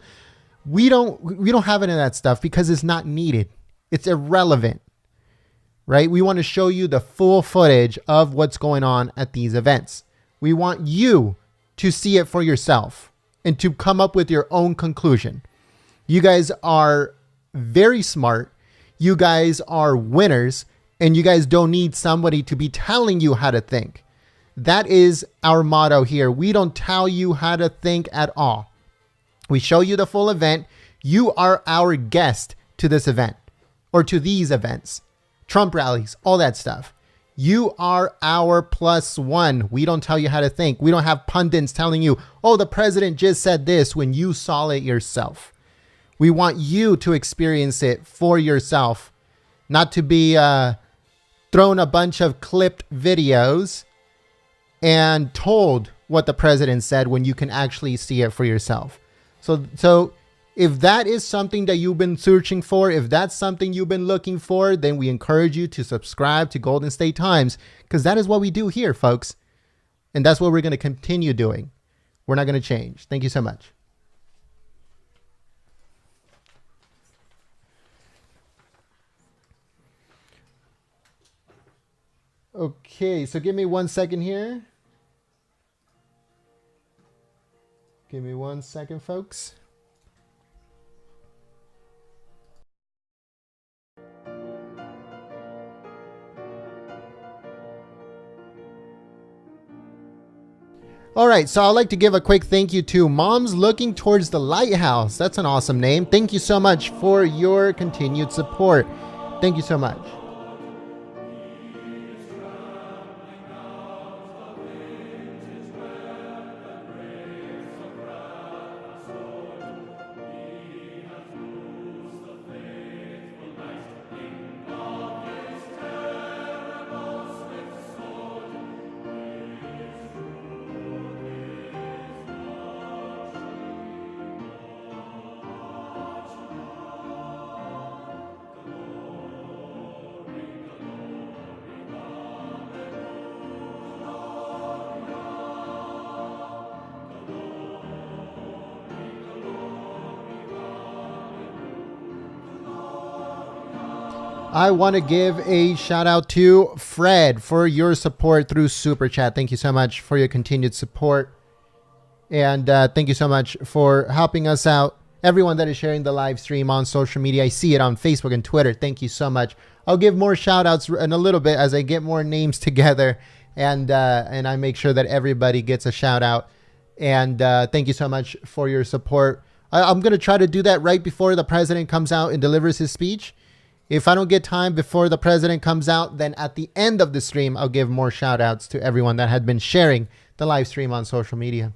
We don't have any of that stuff because it's not needed. It's irrelevant, right? We want to show you the full footage of what's going on at these events. We want you to see it for yourself and to come up with your own conclusion. You guys are very smart. You guys are winners, and you guys don't need somebody to be telling you how to think. That is our motto here. We don't tell you how to think at all. We show you the full event. You are our guest to this event or to these events, Trump rallies, all that stuff. You are our +1. We don't tell you how to think. We don't have pundits telling you, oh, the president just said this when you saw it yourself. We want you to experience it for yourself, not to be thrown a bunch of clipped videos and told what the president said when you can actually see it for yourself. So if that is something that you've been searching for, if that's something you've been looking for, then we encourage you to subscribe to Golden State Times, because that is what we do here, folks. And that's what we're going to continue doing. We're not going to change. Thank you so much. Okay, so give me 1 second here. Give me 1 second, folks. All right, so I'd like to give a quick thank you to Moms Looking Towards the Lighthouse. That's an awesome name. Thank you so much for your continued support. Thank you so much. I want to give a shout out to Fred for your support through Super Chat. Thank you so much for your continued support. And thank you so much for helping us out everyone that is sharing the live stream on social media. I see it on Facebook and Twitter. Thank you so much. I'll give more shout outs in a little bit as I get more names together and I make sure that everybody gets a shout out. And thank you so much for your support. I'm going to try to do that right before the president comes out and delivers his speech. If I don't get time before the president comes out, then at the end of the stream, I'll give more shout outs to everyone that had been sharing the live stream on social media.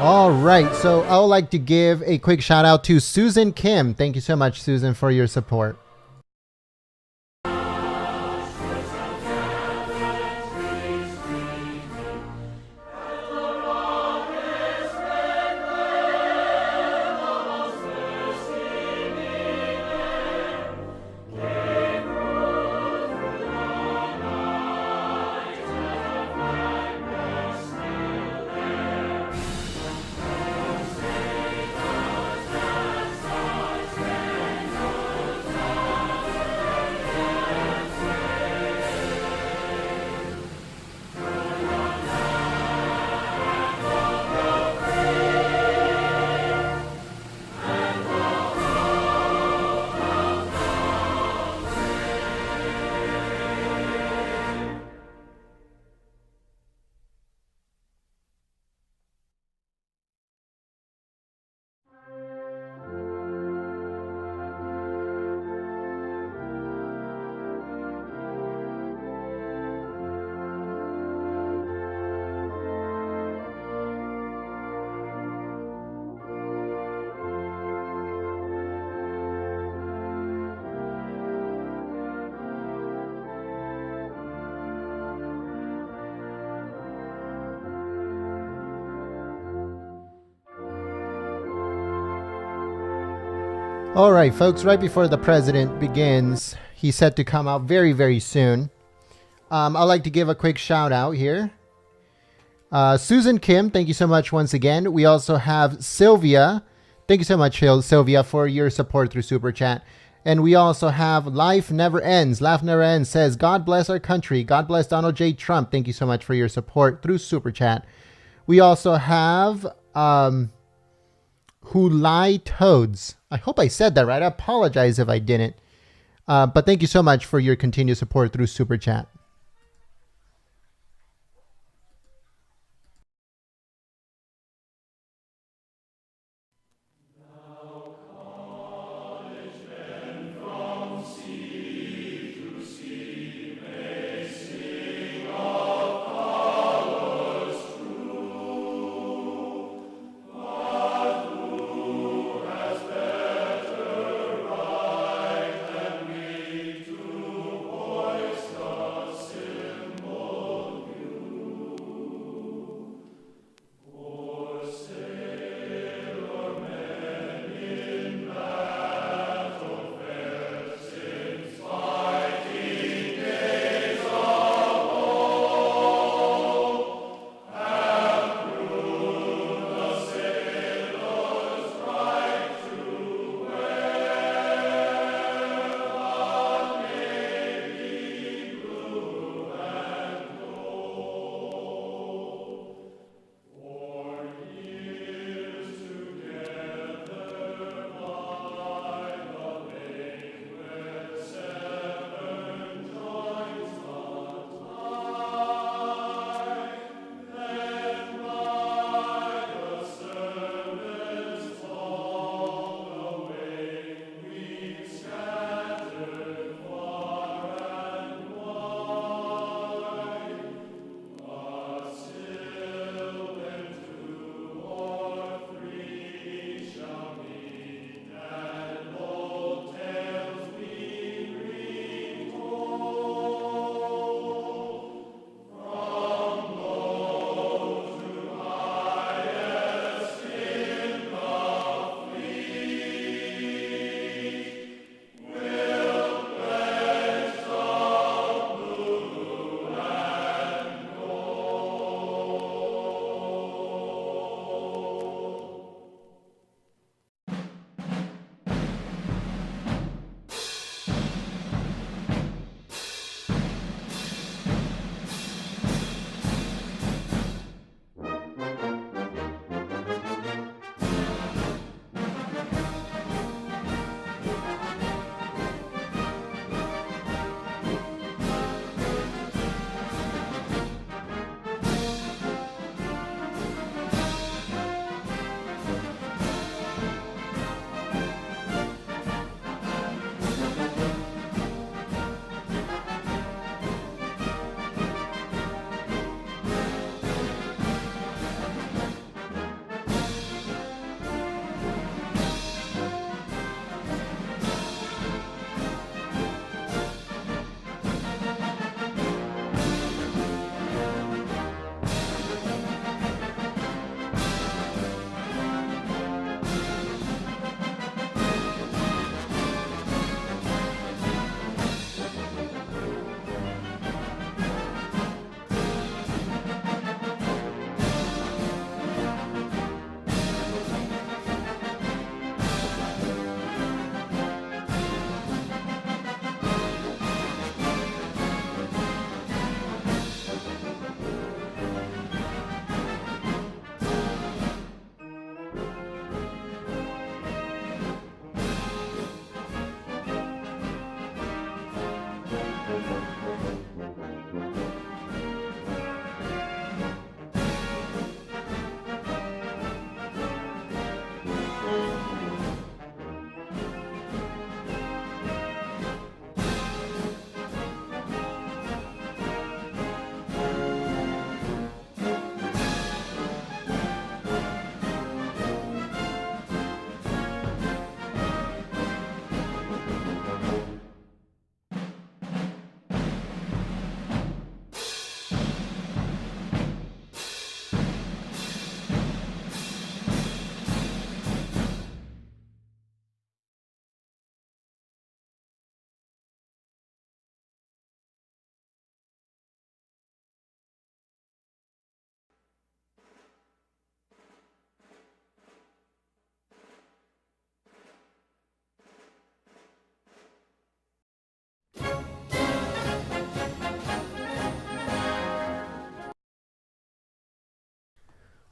All right, so I would like to give a quick shout out to Susan Kim. Thank you so much, Susan, for your support. All right, folks, right before the president begins, he's set to come out very, very soon. I'd like to give a quick shout out here. Susan Kim, thank you so much once again. We also have Sylvia. Thank you so much, Sylvia, for your support through Super Chat. And we also have Life Never Ends. Laugh Never Ends says, God bless our country. God bless Donald J. Trump. Thank you so much for your support through Super Chat. We also have Who Lie Toads. I hope I said that right. I apologize if I didn't. But thank you so much for your continued support through Super Chat.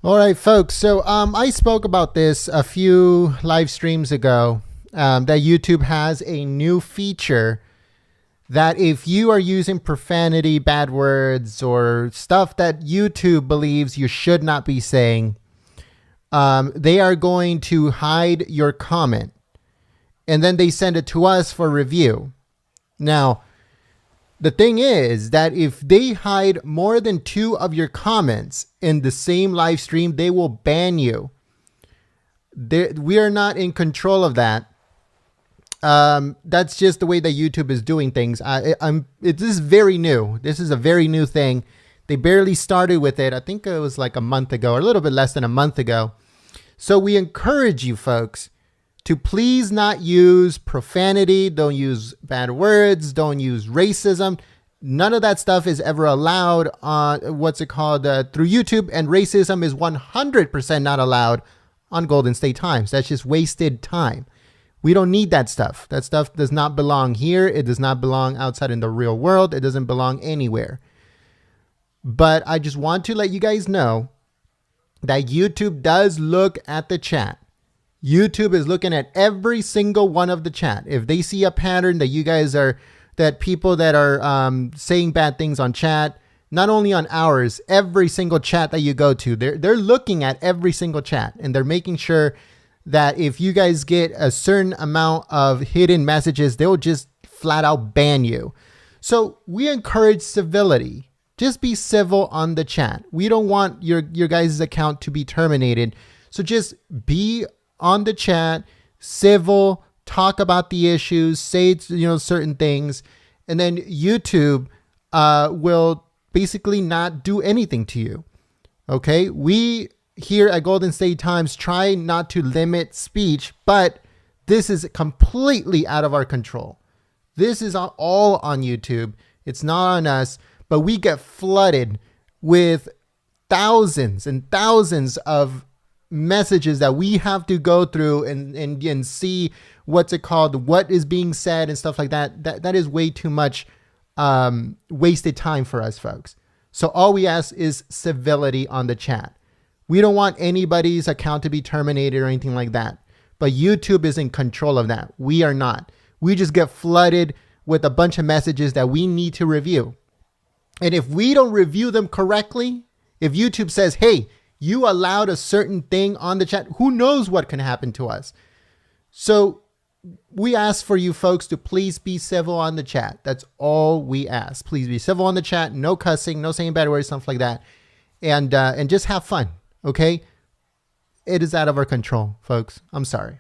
All right, folks. So I spoke about this a few live streams ago, that YouTube has a new feature that if you are using profanity, bad words, or stuff that YouTube believes you should not be saying, they are going to hide your comment. And then they send it to us for review. Now, the thing is that if they hide more than 2 of your comments in the same live stream, they will ban you. We are not in control of that. That's just the way that YouTube is doing things. This is very new. This is a very new thing. They barely started with it. I think it was like a month ago, or a little bit less than a month ago. So we encourage you folks to please not use profanity. Don't use bad words. Don't use racism. None of that stuff is ever allowed on through YouTube. And racism is 100% not allowed on Golden State Times. That's just wasted time. We don't need that stuff. That stuff does not belong here. It does not belong outside in the real world. It doesn't belong anywhere. But I just want to let you guys know that YouTube does look at the chat. YouTube is looking at every single one of the chat. If they see a pattern that you guys are, that people that are saying bad things on chat, not only on ours, every single chat that you go to, they're looking at every single chat, and they're making sure that if you guys get a certain amount of hidden messages, they'll just flat out ban you. So we encourage civility. Just be civil on the chat. We don't want your guys' account to be terminated. So just be on the chat, civil, talk about the issues, say certain things, and then YouTube will basically not do anything to you. Okay? We here at Golden State Times try not to limit speech, but this is completely out of our control. This is all on YouTube. It's not on us, but we get flooded with thousands and thousands of messages that we have to go through and see what is being said and stuff like that. That is way too much wasted time for us folks. So all we ask is civility on the chat. We don't want anybody's account to be terminated or anything like that. But YouTube is in control of that. We are not. We just get flooded with a bunch of messages that we need to review. And if we don't review them correctly, if YouTube says, hey, you allowed a certain thing on the chat, who knows what can happen to us? So we ask for you folks to please be civil on the chat. That's all we ask. Please be civil on the chat. No cussing, no saying bad words, stuff like that. And just have fun, okay? It is out of our control, folks. I'm sorry.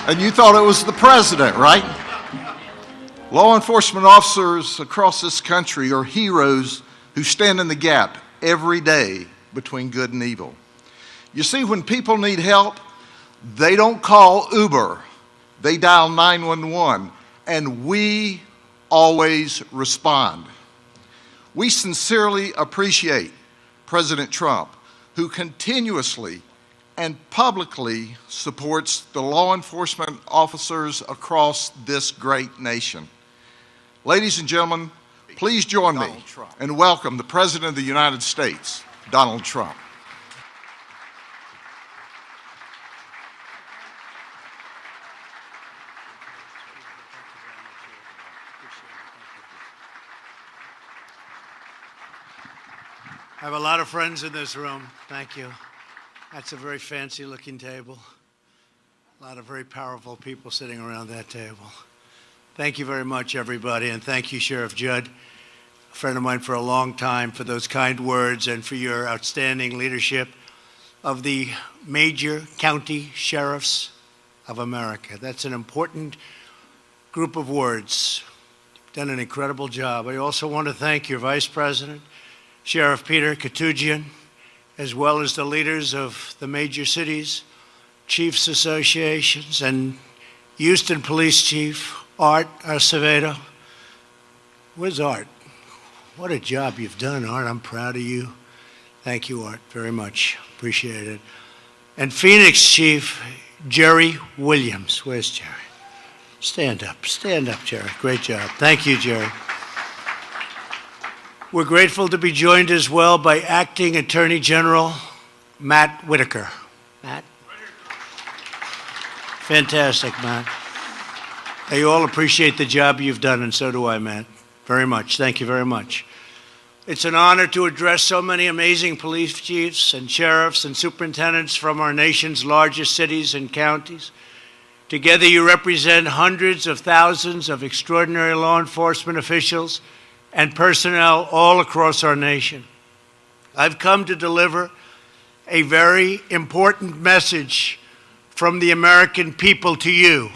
And you thought it was the president, right? Law enforcement officers across this country are heroes who stand in the gap every day between good and evil. You see, when people need help, they don't call Uber. They dial 911, and we always respond. We sincerely appreciate President Trump, who continuously and publicly supports the law enforcement officers across this great nation. Ladies and gentlemen, please join me and welcome the President of the United States, Donald Trump. I have a lot of friends in this room. Thank you. That's a very fancy looking table. A lot of very powerful people sitting around that table. Thank you very much, everybody, and thank you, Sheriff Judd, a friend of mine for a long time, for those kind words and for your outstanding leadership of the major county sheriffs of America. That's an important group of words. You've done an incredible job. I also want to thank your Vice President, Sheriff Peter Katujian, as well as the leaders of the major cities, chiefs associations, and Houston Police Chief Art Acevedo. Where's Art? What a job you've done, Art. I'm proud of you. Thank you, Art, very much. Appreciate it. And Phoenix Chief Jerry Williams. Where's Jerry? Stand up, Jerry. Great job. Thank you, Jerry. We're grateful to be joined as well by Acting Attorney General Matt Whitaker. Matt? Fantastic, Matt. They all appreciate the job you've done, and so do I, Matt. Very much. Thank you very much. It's an honor to address so many amazing police chiefs and sheriffs and superintendents from our nation's largest cities and counties. Together, you represent hundreds of thousands of extraordinary law enforcement officials and personnel all across our nation. I've come to deliver a very important message from the American people to you.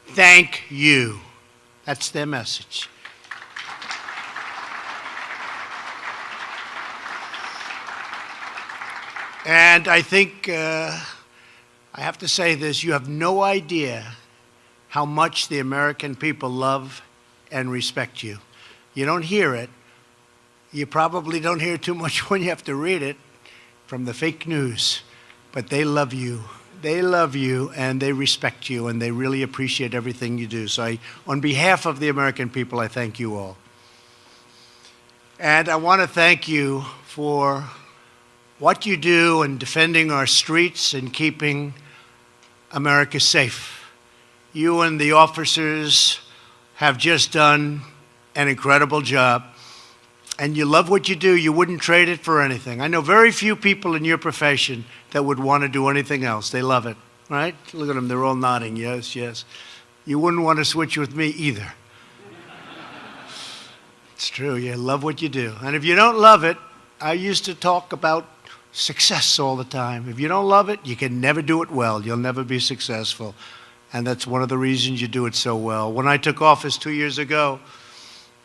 Thank you. That's their message. And I think I have to say this, you have no idea how much the American people love and respect you. You don't hear it. You probably don't hear too much when you have to read it from the fake news. But they love you. They love you, and they respect you, and they really appreciate everything you do. So on behalf of the American people, I thank you all. And I want to thank you for what you do in defending our streets and keeping America safe. You and the officers have just done an incredible job, and you love what you do. You wouldn't trade it for anything. I know very few people in your profession that would want to do anything else. They love it, right? Look at them, they're all nodding, yes, yes. You wouldn't want to switch with me either. It's true, you love what you do. And if you don't love it, I used to talk about success all the time. If you don't love it, you can never do it well. You'll never be successful. And that's one of the reasons you do it so well. When I took office 2 years ago,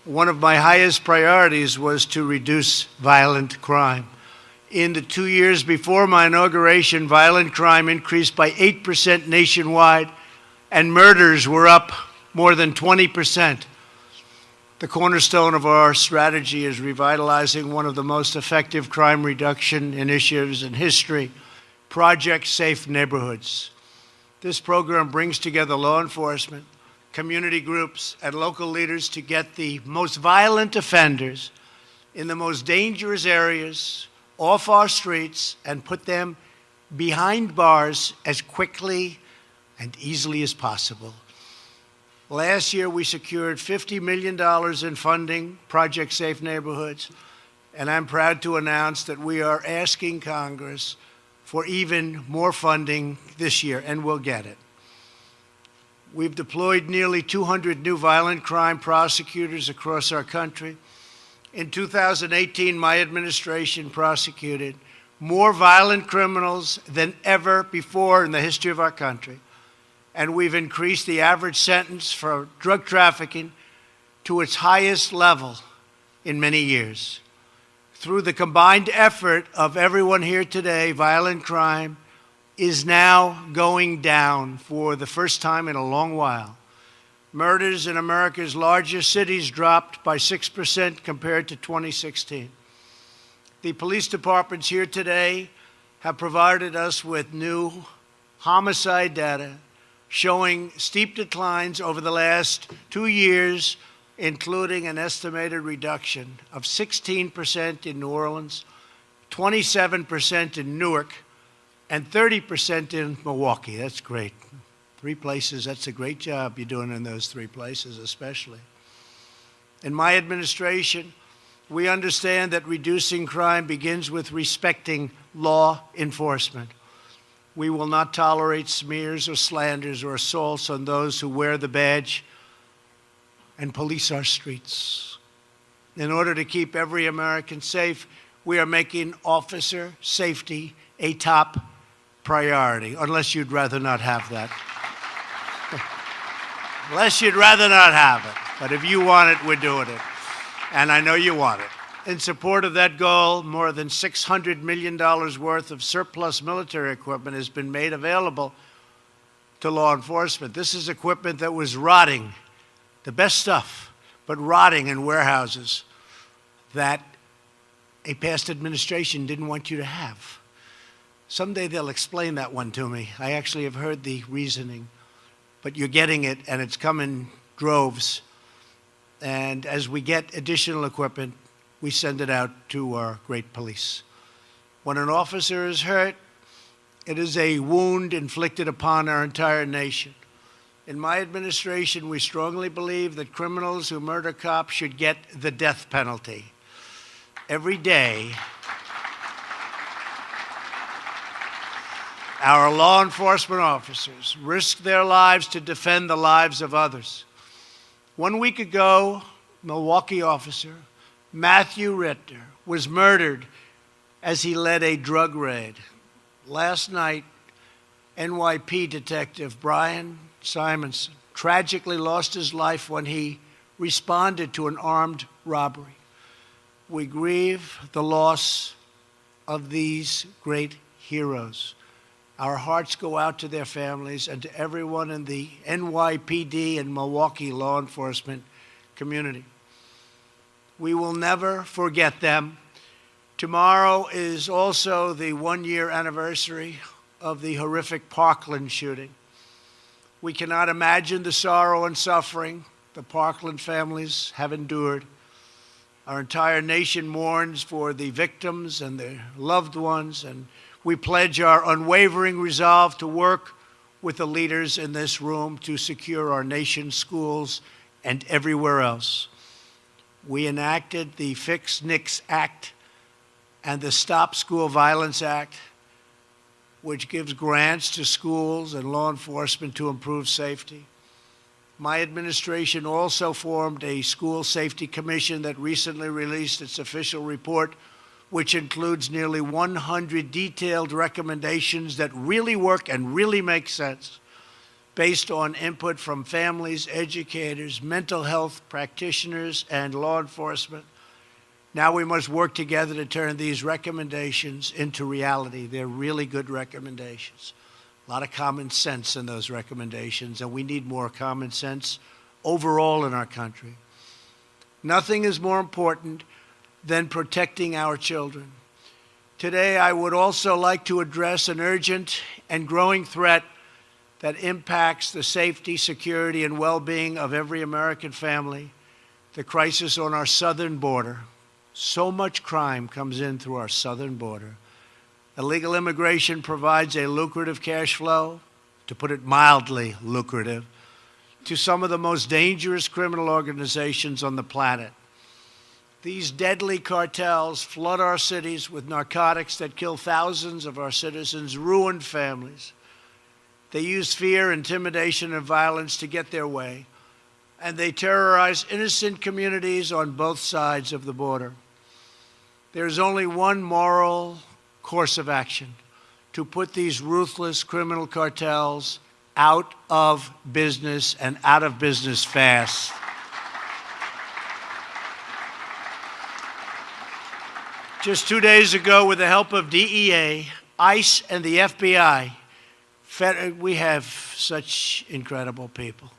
one of my highest priorities was to reduce violent crime. In the 2 years before my inauguration, violent crime increased by 8% nationwide, and murders were up more than 20%. The cornerstone of our strategy is revitalizing one of the most effective crime reduction initiatives in history, Project Safe Neighborhoods. This program brings together law enforcement, community groups, and local leaders to get the most violent offenders in the most dangerous areas off our streets and put them behind bars as quickly and easily as possible. Last year, we secured $50 million in funding, Project Safe Neighborhoods, and I'm proud to announce that we are asking Congress for even more funding this year, and we'll get it. We've deployed nearly 200 new violent crime prosecutors across our country. In 2018, my administration prosecuted more violent criminals than ever before in the history of our country. and we've increased the average sentence for drug trafficking to its highest level in many years. Through the combined effort of everyone here today, violent crime is now going down for the first time in a long while. Murders in America's largest cities dropped by 6% compared to 2016. The police departments here today have provided us with new homicide data showing steep declines over the last 2 years, including an estimated reduction of 16% in New Orleans, 27% in Newark, and 30% in Milwaukee. That's great. 3 places, that's a great job you're doing in those 3 places especially. In my administration, we understand that reducing crime begins with respecting law enforcement. We will not tolerate smears or slanders or assaults on those who wear the badge and police our streets. In order to keep every American safe, we are making officer safety a top priority, unless you'd rather not have that. Unless you'd rather not have it. But if you want it, we're doing it. And I know you want it. In support of that goal, more than $600 million worth of surplus military equipment has been made available to law enforcement. This is equipment that was rotting, the best stuff, but rotting in warehouses that a past administration didn't want you to have. Someday they'll explain that one to me. I actually have heard the reasoning, but you're getting it, and it's come in droves. And as we get additional equipment, we send it out to our great police. When an officer is hurt, it is a wound inflicted upon our entire nation. In my administration, we strongly believe that criminals who murder cops should get the death penalty. Every day, our law enforcement officers risk their lives to defend the lives of others. 1 week ago, Milwaukee officer Matthew Ritter was murdered as he led a drug raid. Last night, NYP detective Brian Simonson tragically lost his life when he responded to an armed robbery. We grieve the loss of these great heroes. Our hearts go out to their families and to everyone in the NYPD and Milwaukee law enforcement community. We will never forget them. Tomorrow is also the 1-year anniversary of the horrific Parkland shooting. We cannot imagine the sorrow and suffering the Parkland families have endured. Our entire nation mourns for the victims and their loved ones, and we pledge our unwavering resolve to work with the leaders in this room to secure our nation's schools and everywhere else. We enacted the Fix NICS Act and the Stop School Violence Act, which gives grants to schools and law enforcement to improve safety. My administration also formed a school safety commission that recently released its official report, which includes nearly 100 detailed recommendations that really work and really make sense, based on input from families, educators, mental health practitioners, and law enforcement. Now we must work together to turn these recommendations into reality. They're really good recommendations. A lot of common sense in those recommendations, and we need more common sense overall in our country. Nothing is more important than protecting our children. Today, I would also like to address an urgent and growing threat that impacts the safety, security, and well-being of every American family, the crisis on our southern border. So much crime comes in through our southern border. Illegal immigration provides a lucrative cash flow, to put it mildly lucrative, to some of the most dangerous criminal organizations on the planet. These deadly cartels flood our cities with narcotics that kill thousands of our citizens, ruin families. They use fear, intimidation, and violence to get their way, and they terrorize innocent communities on both sides of the border. There's only one moral course of action: to put these ruthless criminal cartels out of business, and out of business fast. Just 2 days ago, with the help of DEA, ICE, and the FBI, we have such incredible people,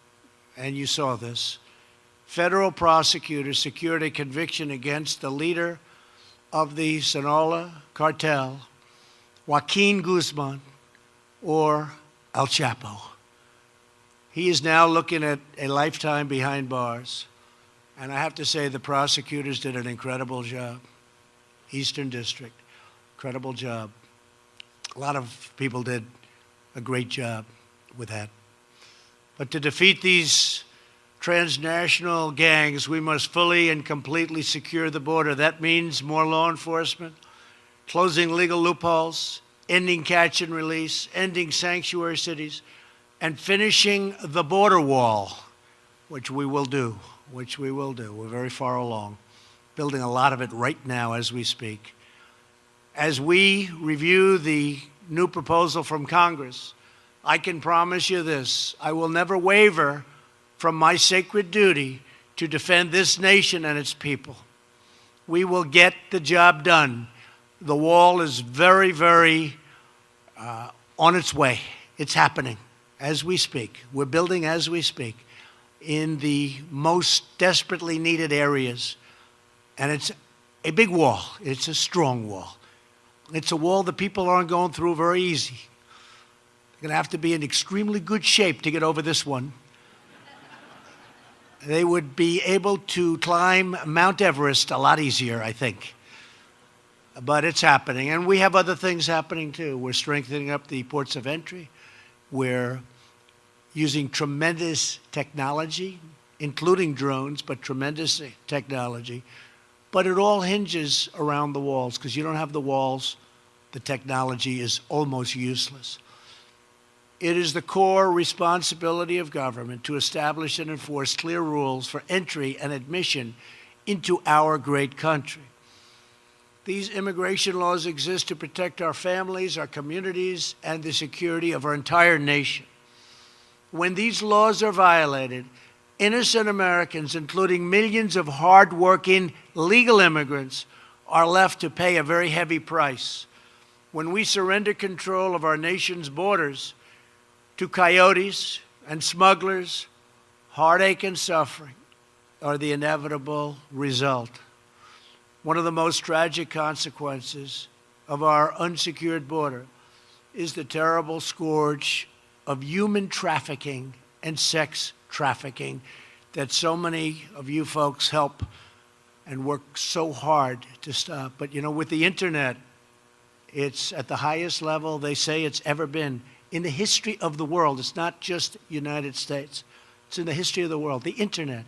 and you saw this. Federal prosecutors secured a conviction against the leader of the Sinaloa cartel, Joaquin Guzman, or El Chapo. He is now looking at a lifetime behind bars, and I have to say the prosecutors did an incredible job. Eastern District, incredible job. A lot of people did a great job with that. But to defeat these transnational gangs, we must fully and completely secure the border. That means more law enforcement, closing legal loopholes, ending catch and release, ending sanctuary cities, and finishing the border wall, which we will do, We're very far along, building a lot of it right now as we speak. As we review the new proposal from Congress, I can promise you this: I will never waver from my sacred duty to defend this nation and its people. We will get the job done. The wall is very, very on its way. It's happening as we speak. We're building as we speak in the most desperately needed areas. And it's a big wall. It's a strong wall. It's a wall that people aren't going through very easy. They're going to have to be in extremely good shape to get over this one. They would be able to climb Mount Everest a lot easier, I think. But it's happening. And we have other things happening, too. We're strengthening up the ports of entry. We're using tremendous technology, including drones, but tremendous technology. But it all hinges around the walls, because you don't have the walls, the technology is almost useless. It is the core responsibility of government to establish and enforce clear rules for entry and admission into our great country. These immigration laws exist to protect our families, our communities, and the security of our entire nation. When these laws are violated, innocent Americans, including millions of hard-working legal immigrants, are left to pay a very heavy price. When we surrender control of our nation's borders to coyotes and smugglers, heartache and suffering are the inevitable result. One of the most tragic consequences of our unsecured border is the terrible scourge of human trafficking and sex trafficking that so many of you folks help and work so hard to stop. But you know, with the internet, it's at the highest level they say it's ever been in the history of the world. It's not just United States. It's in the history of the world. The internet.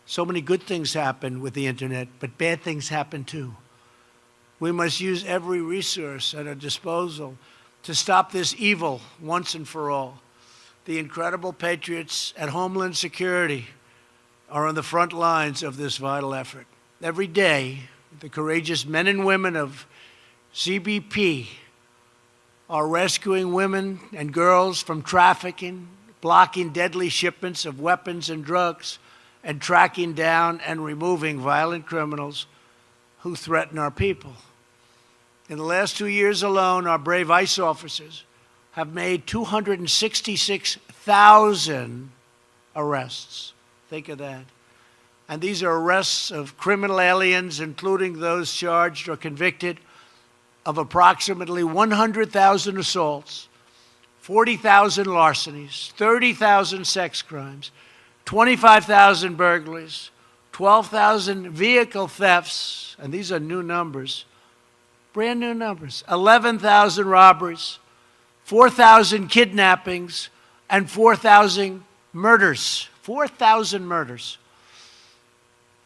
So many good things happen with the internet, but bad things happen too. We must use every resource at our disposal to stop this evil once and for all. The incredible patriots at Homeland Security are on the front lines of this vital effort. Every day, the courageous men and women of CBP are rescuing women and girls from trafficking, blocking deadly shipments of weapons and drugs, and tracking down and removing violent criminals who threaten our people. In the last 2 years alone, our brave ICE officers have made 266,000 arrests. Think of that. And these are arrests of criminal aliens, including those charged or convicted of approximately 100,000 assaults, 40,000 larcenies, 30,000 sex crimes, 25,000 burglaries, 12,000 vehicle thefts, and these are new numbers, brand new numbers, 11,000 robberies, 4,000 kidnappings, and 4,000 murders. 4,000 murders.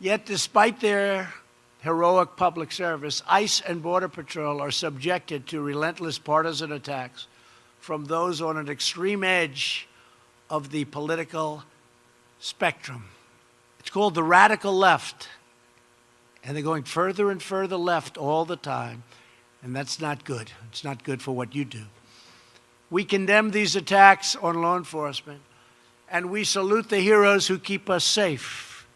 Yet despite their heroic public service, ICE and Border Patrol are subjected to relentless partisan attacks from those on an extreme edge of the political spectrum. It's called the radical left, and they're going further and further left all the time, and that's not good. It's not good for what you do. We condemn these attacks on law enforcement, and we salute the heroes who keep us safe.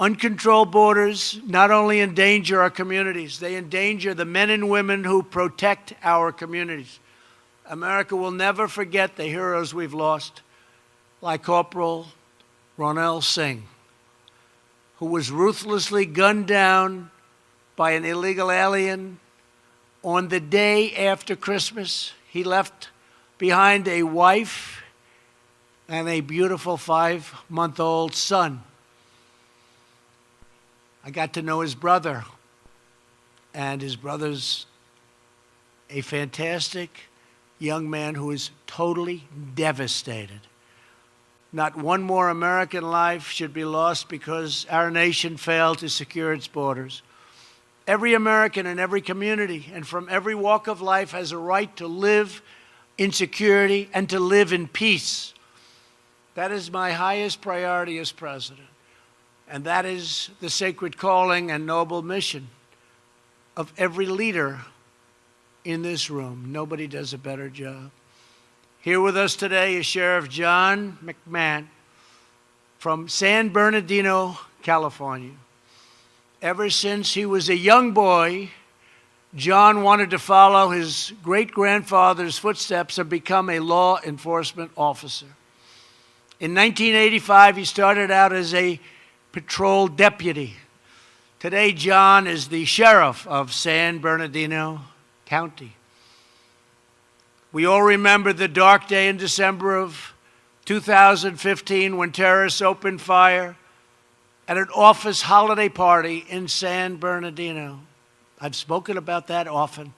Uncontrolled borders not only endanger our communities, they endanger the men and women who protect our communities. America will never forget the heroes we've lost, like Corporal Ronell Singh, who was ruthlessly gunned down by an illegal alien on the day after Christmas. He left behind a wife and a beautiful 5-month-old son. I got to know his brother, and his brother's a fantastic young man who is totally devastated. Not one more American life should be lost because our nation failed to secure its borders. Every American in every community and from every walk of life has a right to live in security and to live in peace. That is my highest priority as president. And that is the sacred calling and noble mission of every leader in this room. Nobody does a better job. Here with us today is Sheriff John McMahon from San Bernardino, California. Ever since he was a young boy, John wanted to follow his great-grandfather's footsteps and become a law enforcement officer. In 1985, he started out as a patrol deputy. Today, John is the sheriff of San Bernardino County. We all remember the dark day in December of 2015 when terrorists opened fire at an office holiday party in San Bernardino. I've spoken about that often.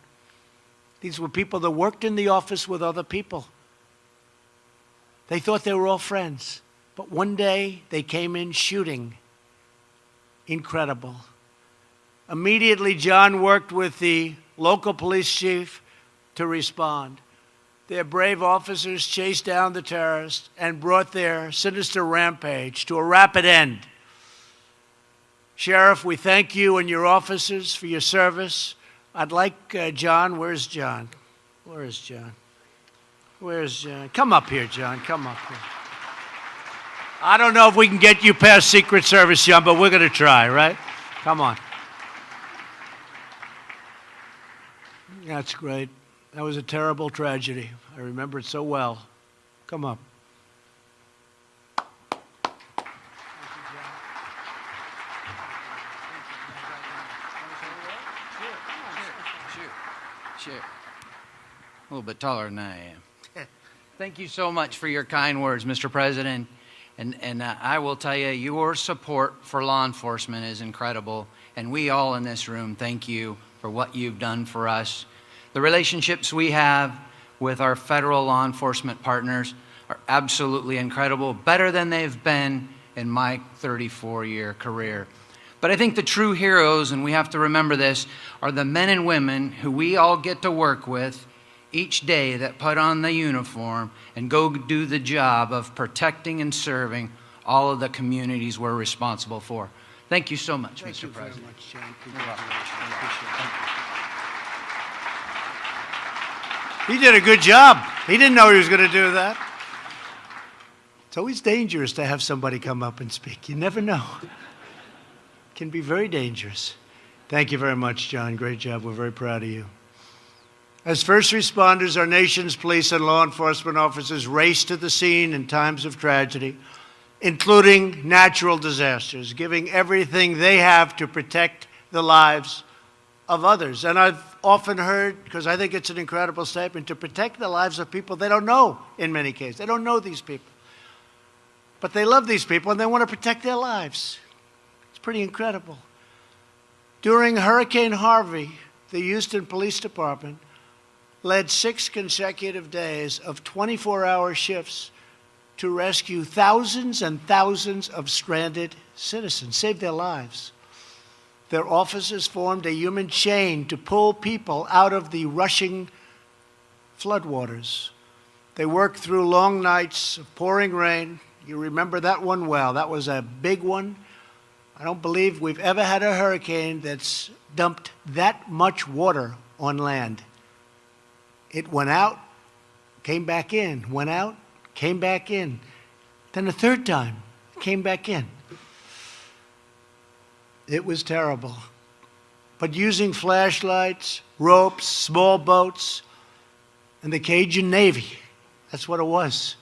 These were people that worked in the office with other people. They thought they were all friends, but one day they came in shooting. Incredible. Immediately, John worked with the local police chief to respond. Their brave officers chased down the terrorists and brought their sinister rampage to a rapid end. Sheriff, we thank you and your officers for your service. I'd like John. Where's John? Where is John? Where's John? Come up here, John. Come up here. I don't know if we can get you past Secret Service, John, but we're going to try, right? Come on. That's great. That was a terrible tragedy. I remember it so well. Come up. Sure. A little bit taller than I am. Thank you so much for your kind words, Mr. President. And I will tell you, your support for law enforcement is incredible. And we all in this room thank you for what you've done for us. The relationships we have with our federal law enforcement partners are absolutely incredible, better than they've been in my 34-year career. But I think the true heroes, and we have to remember this, are the men and women who we all get to work with each day that put on the uniform and go do the job of protecting and serving all of the communities we're responsible for. Thank you so much, Mr. President. Thank you very much, John. Congratulations. He did a good job. He didn't know he was going to do that. It's always dangerous to have somebody come up and speak. You never know. It can be very dangerous. Thank you very much, John. Great job. We're very proud of you. As first responders, our nation's police and law enforcement officers race to the scene in times of tragedy, including natural disasters, giving everything they have to protect the lives of others. And I've often heard, because I think it's an incredible statement, to protect the lives of people they don't know in many cases. They don't know these people. But they love these people and they want to protect their lives. It's pretty incredible. During Hurricane Harvey, the Houston Police Department led 6 consecutive days of 24-hour shifts to rescue thousands and thousands of stranded citizens, save their lives. Their officers formed a human chain to pull people out of the rushing floodwaters. They worked through long nights of pouring rain. You remember that one well. That was a big one. I don't believe we've ever had a hurricane that's dumped that much water on land. It went out came back in, went out, came back in. Then a third time, came back in. It was terrible. But using flashlights, ropes, small boats, and the Cajun Navy, that's what it was.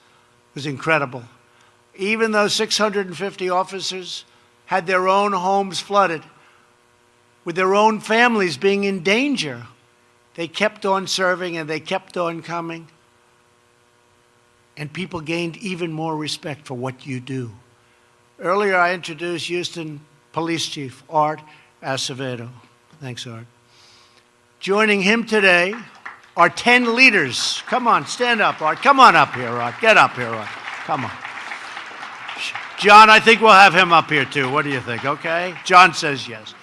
It was incredible. Even though 650 officers had their own homes flooded, with their own families being in danger, they kept on serving and they kept on coming. And people gained even more respect for what you do. Earlier, I introduced Houston Police Chief Art Acevedo. Thanks, Art. Joining him today are 10 leaders. Come on, stand up, Art. Come on up here, Art. Get up here, Art. Come on. John, I think we'll have him up here too. What do you think? Okay? John says yes.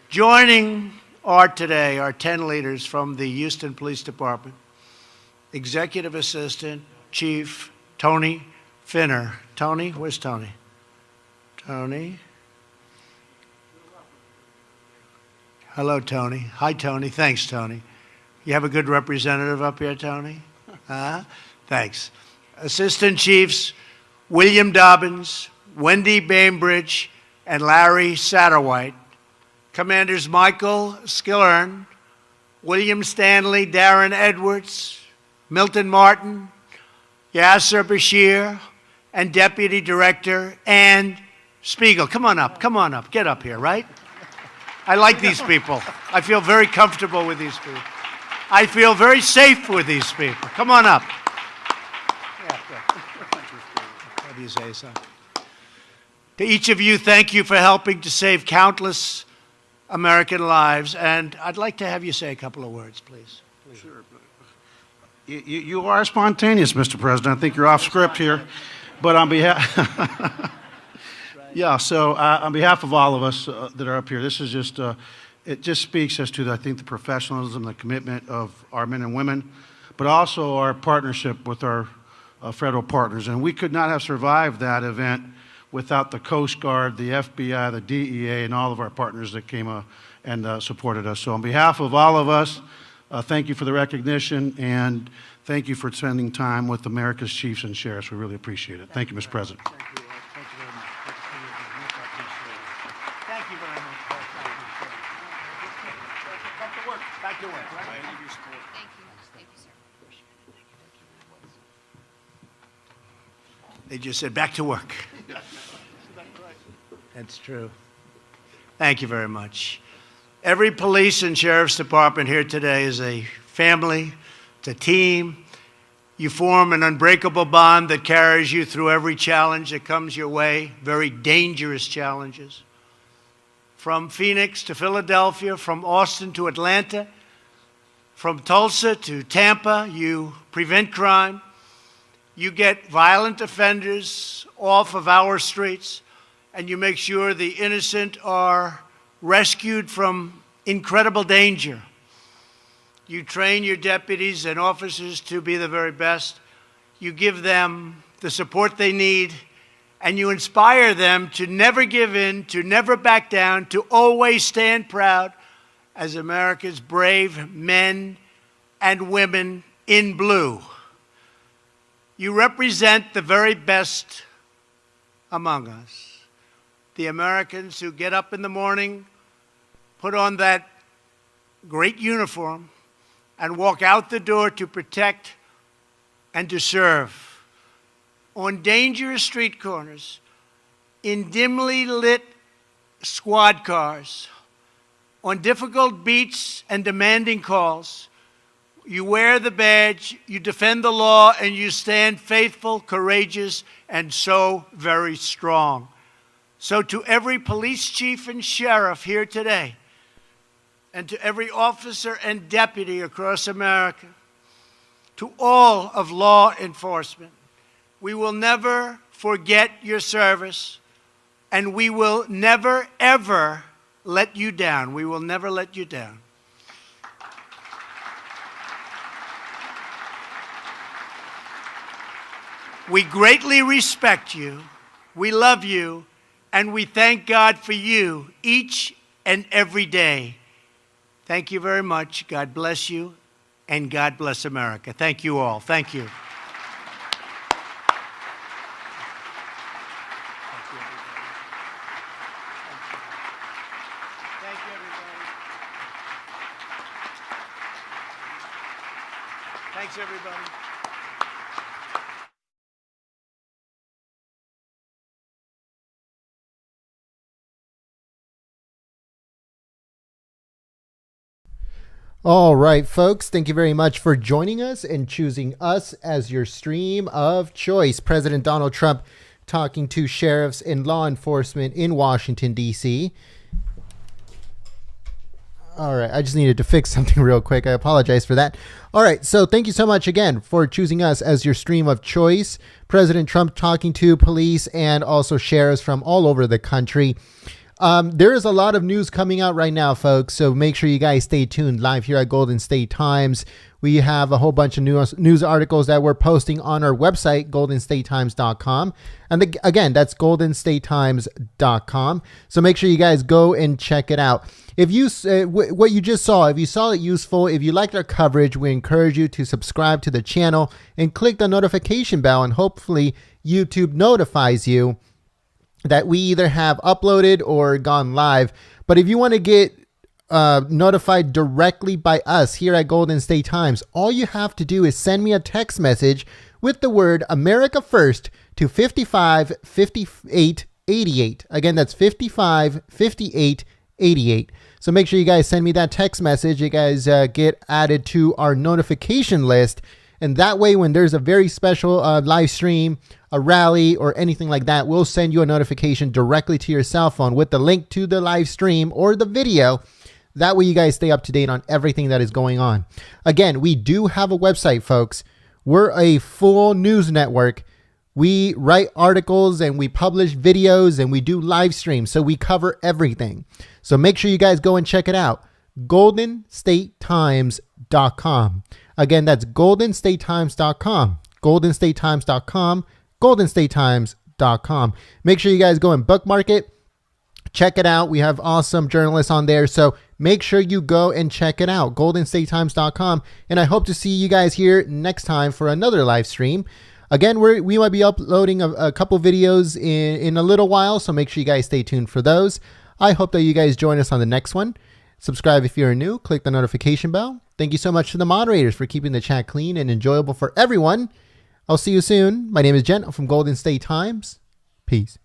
Joining Art today are 10 leaders from the Houston Police Department. Executive Assistant Chief Tony Finner. Tony, where's Tony? Tony. Hello, Tony. Hi, Tony. Thanks, Tony. You have a good representative up here, Tony? Thanks. Assistant Chiefs William Dobbins, Wendy Bainbridge, and Larry Satterwhite. Commanders Michael Skillern, William Stanley, Darren Edwards, Milton Martin, Yasser Bashir, and Deputy Director Ann Spiegel. Come on up, get up here, right? I like these people. I feel very comfortable with these people. I feel very safe with these people. Come on up. What do you say, son? To each of you, thank you for helping to save countless American lives, and I'd like to have you say a couple of words, please. Sure. You are spontaneous, Mr. President. I think you're off script here, but on behalf, yeah. So on behalf of all of us that are up here, this is just it just speaks as to I think the professionalism, the commitment of our men and women, but also our partnership with our federal partners, and we could not have survived that event without the Coast Guard, the FBI, the DEA, and all of our partners that came and supported us. So on behalf of all of us, thank you for the recognition, and thank you for spending time with America's chiefs and sheriffs. We really appreciate it. Thank you, Mr. President. Thank you. Thank you very much. Thank you very much. Back to work. Back to work. Right? Thank you. Thank you, sir. They just said back to work. That's true. Thank you very much. Every police and sheriff's department here today is a family, it's a team. You form an unbreakable bond that carries you through every challenge that comes your way, very dangerous challenges. From Phoenix to Philadelphia, from Austin to Atlanta, from Tulsa to Tampa, you prevent crime. You get violent offenders off of our streets, and you make sure the innocent are rescued from incredible danger. You train your deputies and officers to be the very best. You give them the support they need, and you inspire them to never give in, to never back down, to always stand proud as America's brave men and women in blue. You represent the very best among us. The Americans who get up in the morning, put on that great uniform, and walk out the door to protect and to serve. On dangerous street corners, in dimly lit squad cars, on difficult beats and demanding calls, you wear the badge, you defend the law, and you stand faithful, courageous, and so very strong. So to every police chief and sheriff here today, and to every officer and deputy across America, to all of law enforcement, we will never forget your service, and we will never, ever let you down. We will never let you down. We greatly respect you, we love you, and we thank God for you each and every day. Thank you very much. God bless you, and God bless America. Thank you all. Thank you. Thanks, everybody. All right, folks, thank you very much for joining us and choosing us as your stream of choice. President Donald Trump talking to sheriffs and law enforcement in Washington, D.C. All right, I just needed to fix something real quick. I apologize for that. All right, so thank you so much again for choosing us as your stream of choice. President Trump talking to police and also sheriffs from all over the country. There is a lot of news coming out right now, folks, so make sure you guys stay tuned live here at Golden State Times. We have a whole bunch of news articles that we're posting on our website, goldenstatetimes.com. And again, that's goldenstatetimes.com. So make sure you guys go and check it out. If you what you just saw, if you saw it useful, if you liked our coverage, we encourage you to subscribe to the channel and click the notification bell, and hopefully YouTube notifies you that we either have uploaded or gone live. But if you want to get notified directly by us here at Golden State Times, all you have to do is send me a text message with the word America First to 555888. Again, that's 555888. So make sure you guys send me that text message. You guys get added to our notification list. And that way, when there's a very special live stream, a rally, or anything like that, we'll send you a notification directly to your cell phone with the link to the live stream or the video. That way you guys stay up to date on everything that is going on. Again, we do have a website, folks. We're a full news network. We write articles and we publish videos and we do live streams. So we cover everything. So make sure you guys go and check it out. goldenstatetimes.com. Again, that's goldenstatetimes.com. goldenstatetimes.com. goldenstatetimes.com. Make sure you guys go and bookmark it. Check it out. We have awesome journalists on there. So make sure you go and check it out. goldenstatetimes.com. And I hope to see you guys here next time for another live stream. Again, we might be uploading a couple videos in a little while. So make sure you guys stay tuned for those. I hope that you guys join us on the next one. Subscribe if you're new. Click the notification bell. Thank you so much to the moderators for keeping the chat clean and enjoyable for everyone. I'll see you soon. My name is Jen. I'm from Golden State Times. Peace.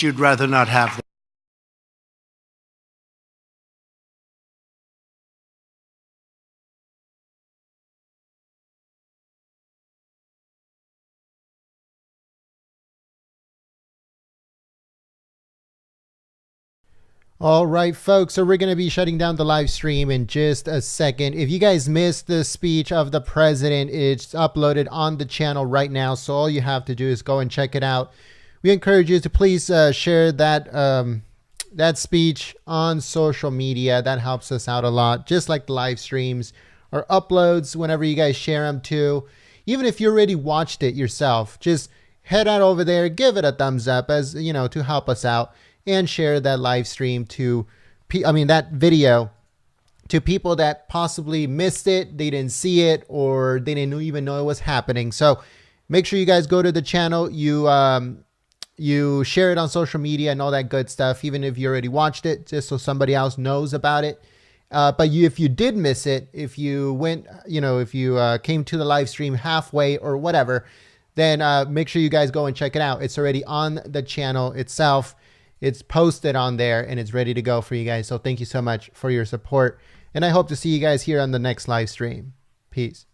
guess you'd rather not have that. All right, folks, so we're going to be shutting down the live stream in just a second. If you guys missed the speech of the president, it's uploaded on the channel right now. So all you have to do is go and check it out. We encourage you to please share that that speech on social media. That helps us out a lot, just like the live streams or uploads whenever you guys share them too. Even if you already watched it yourself, just head on over there, give it a thumbs up as, you know, to help us out. And share that live stream to, that video to people that possibly missed it, they didn't see it, or they didn't even know it was happening. So make sure you guys go to the channel, you share it on social media and all that good stuff, even if you already watched it, just so somebody else knows about it. But if you did miss it, if you went, if you came to the live stream halfway or whatever, then make sure you guys go and check it out. It's already on the channel itself. It's posted on there and it's ready to go for you guys. So thank you so much for your support. And I hope to see you guys here on the next live stream. Peace.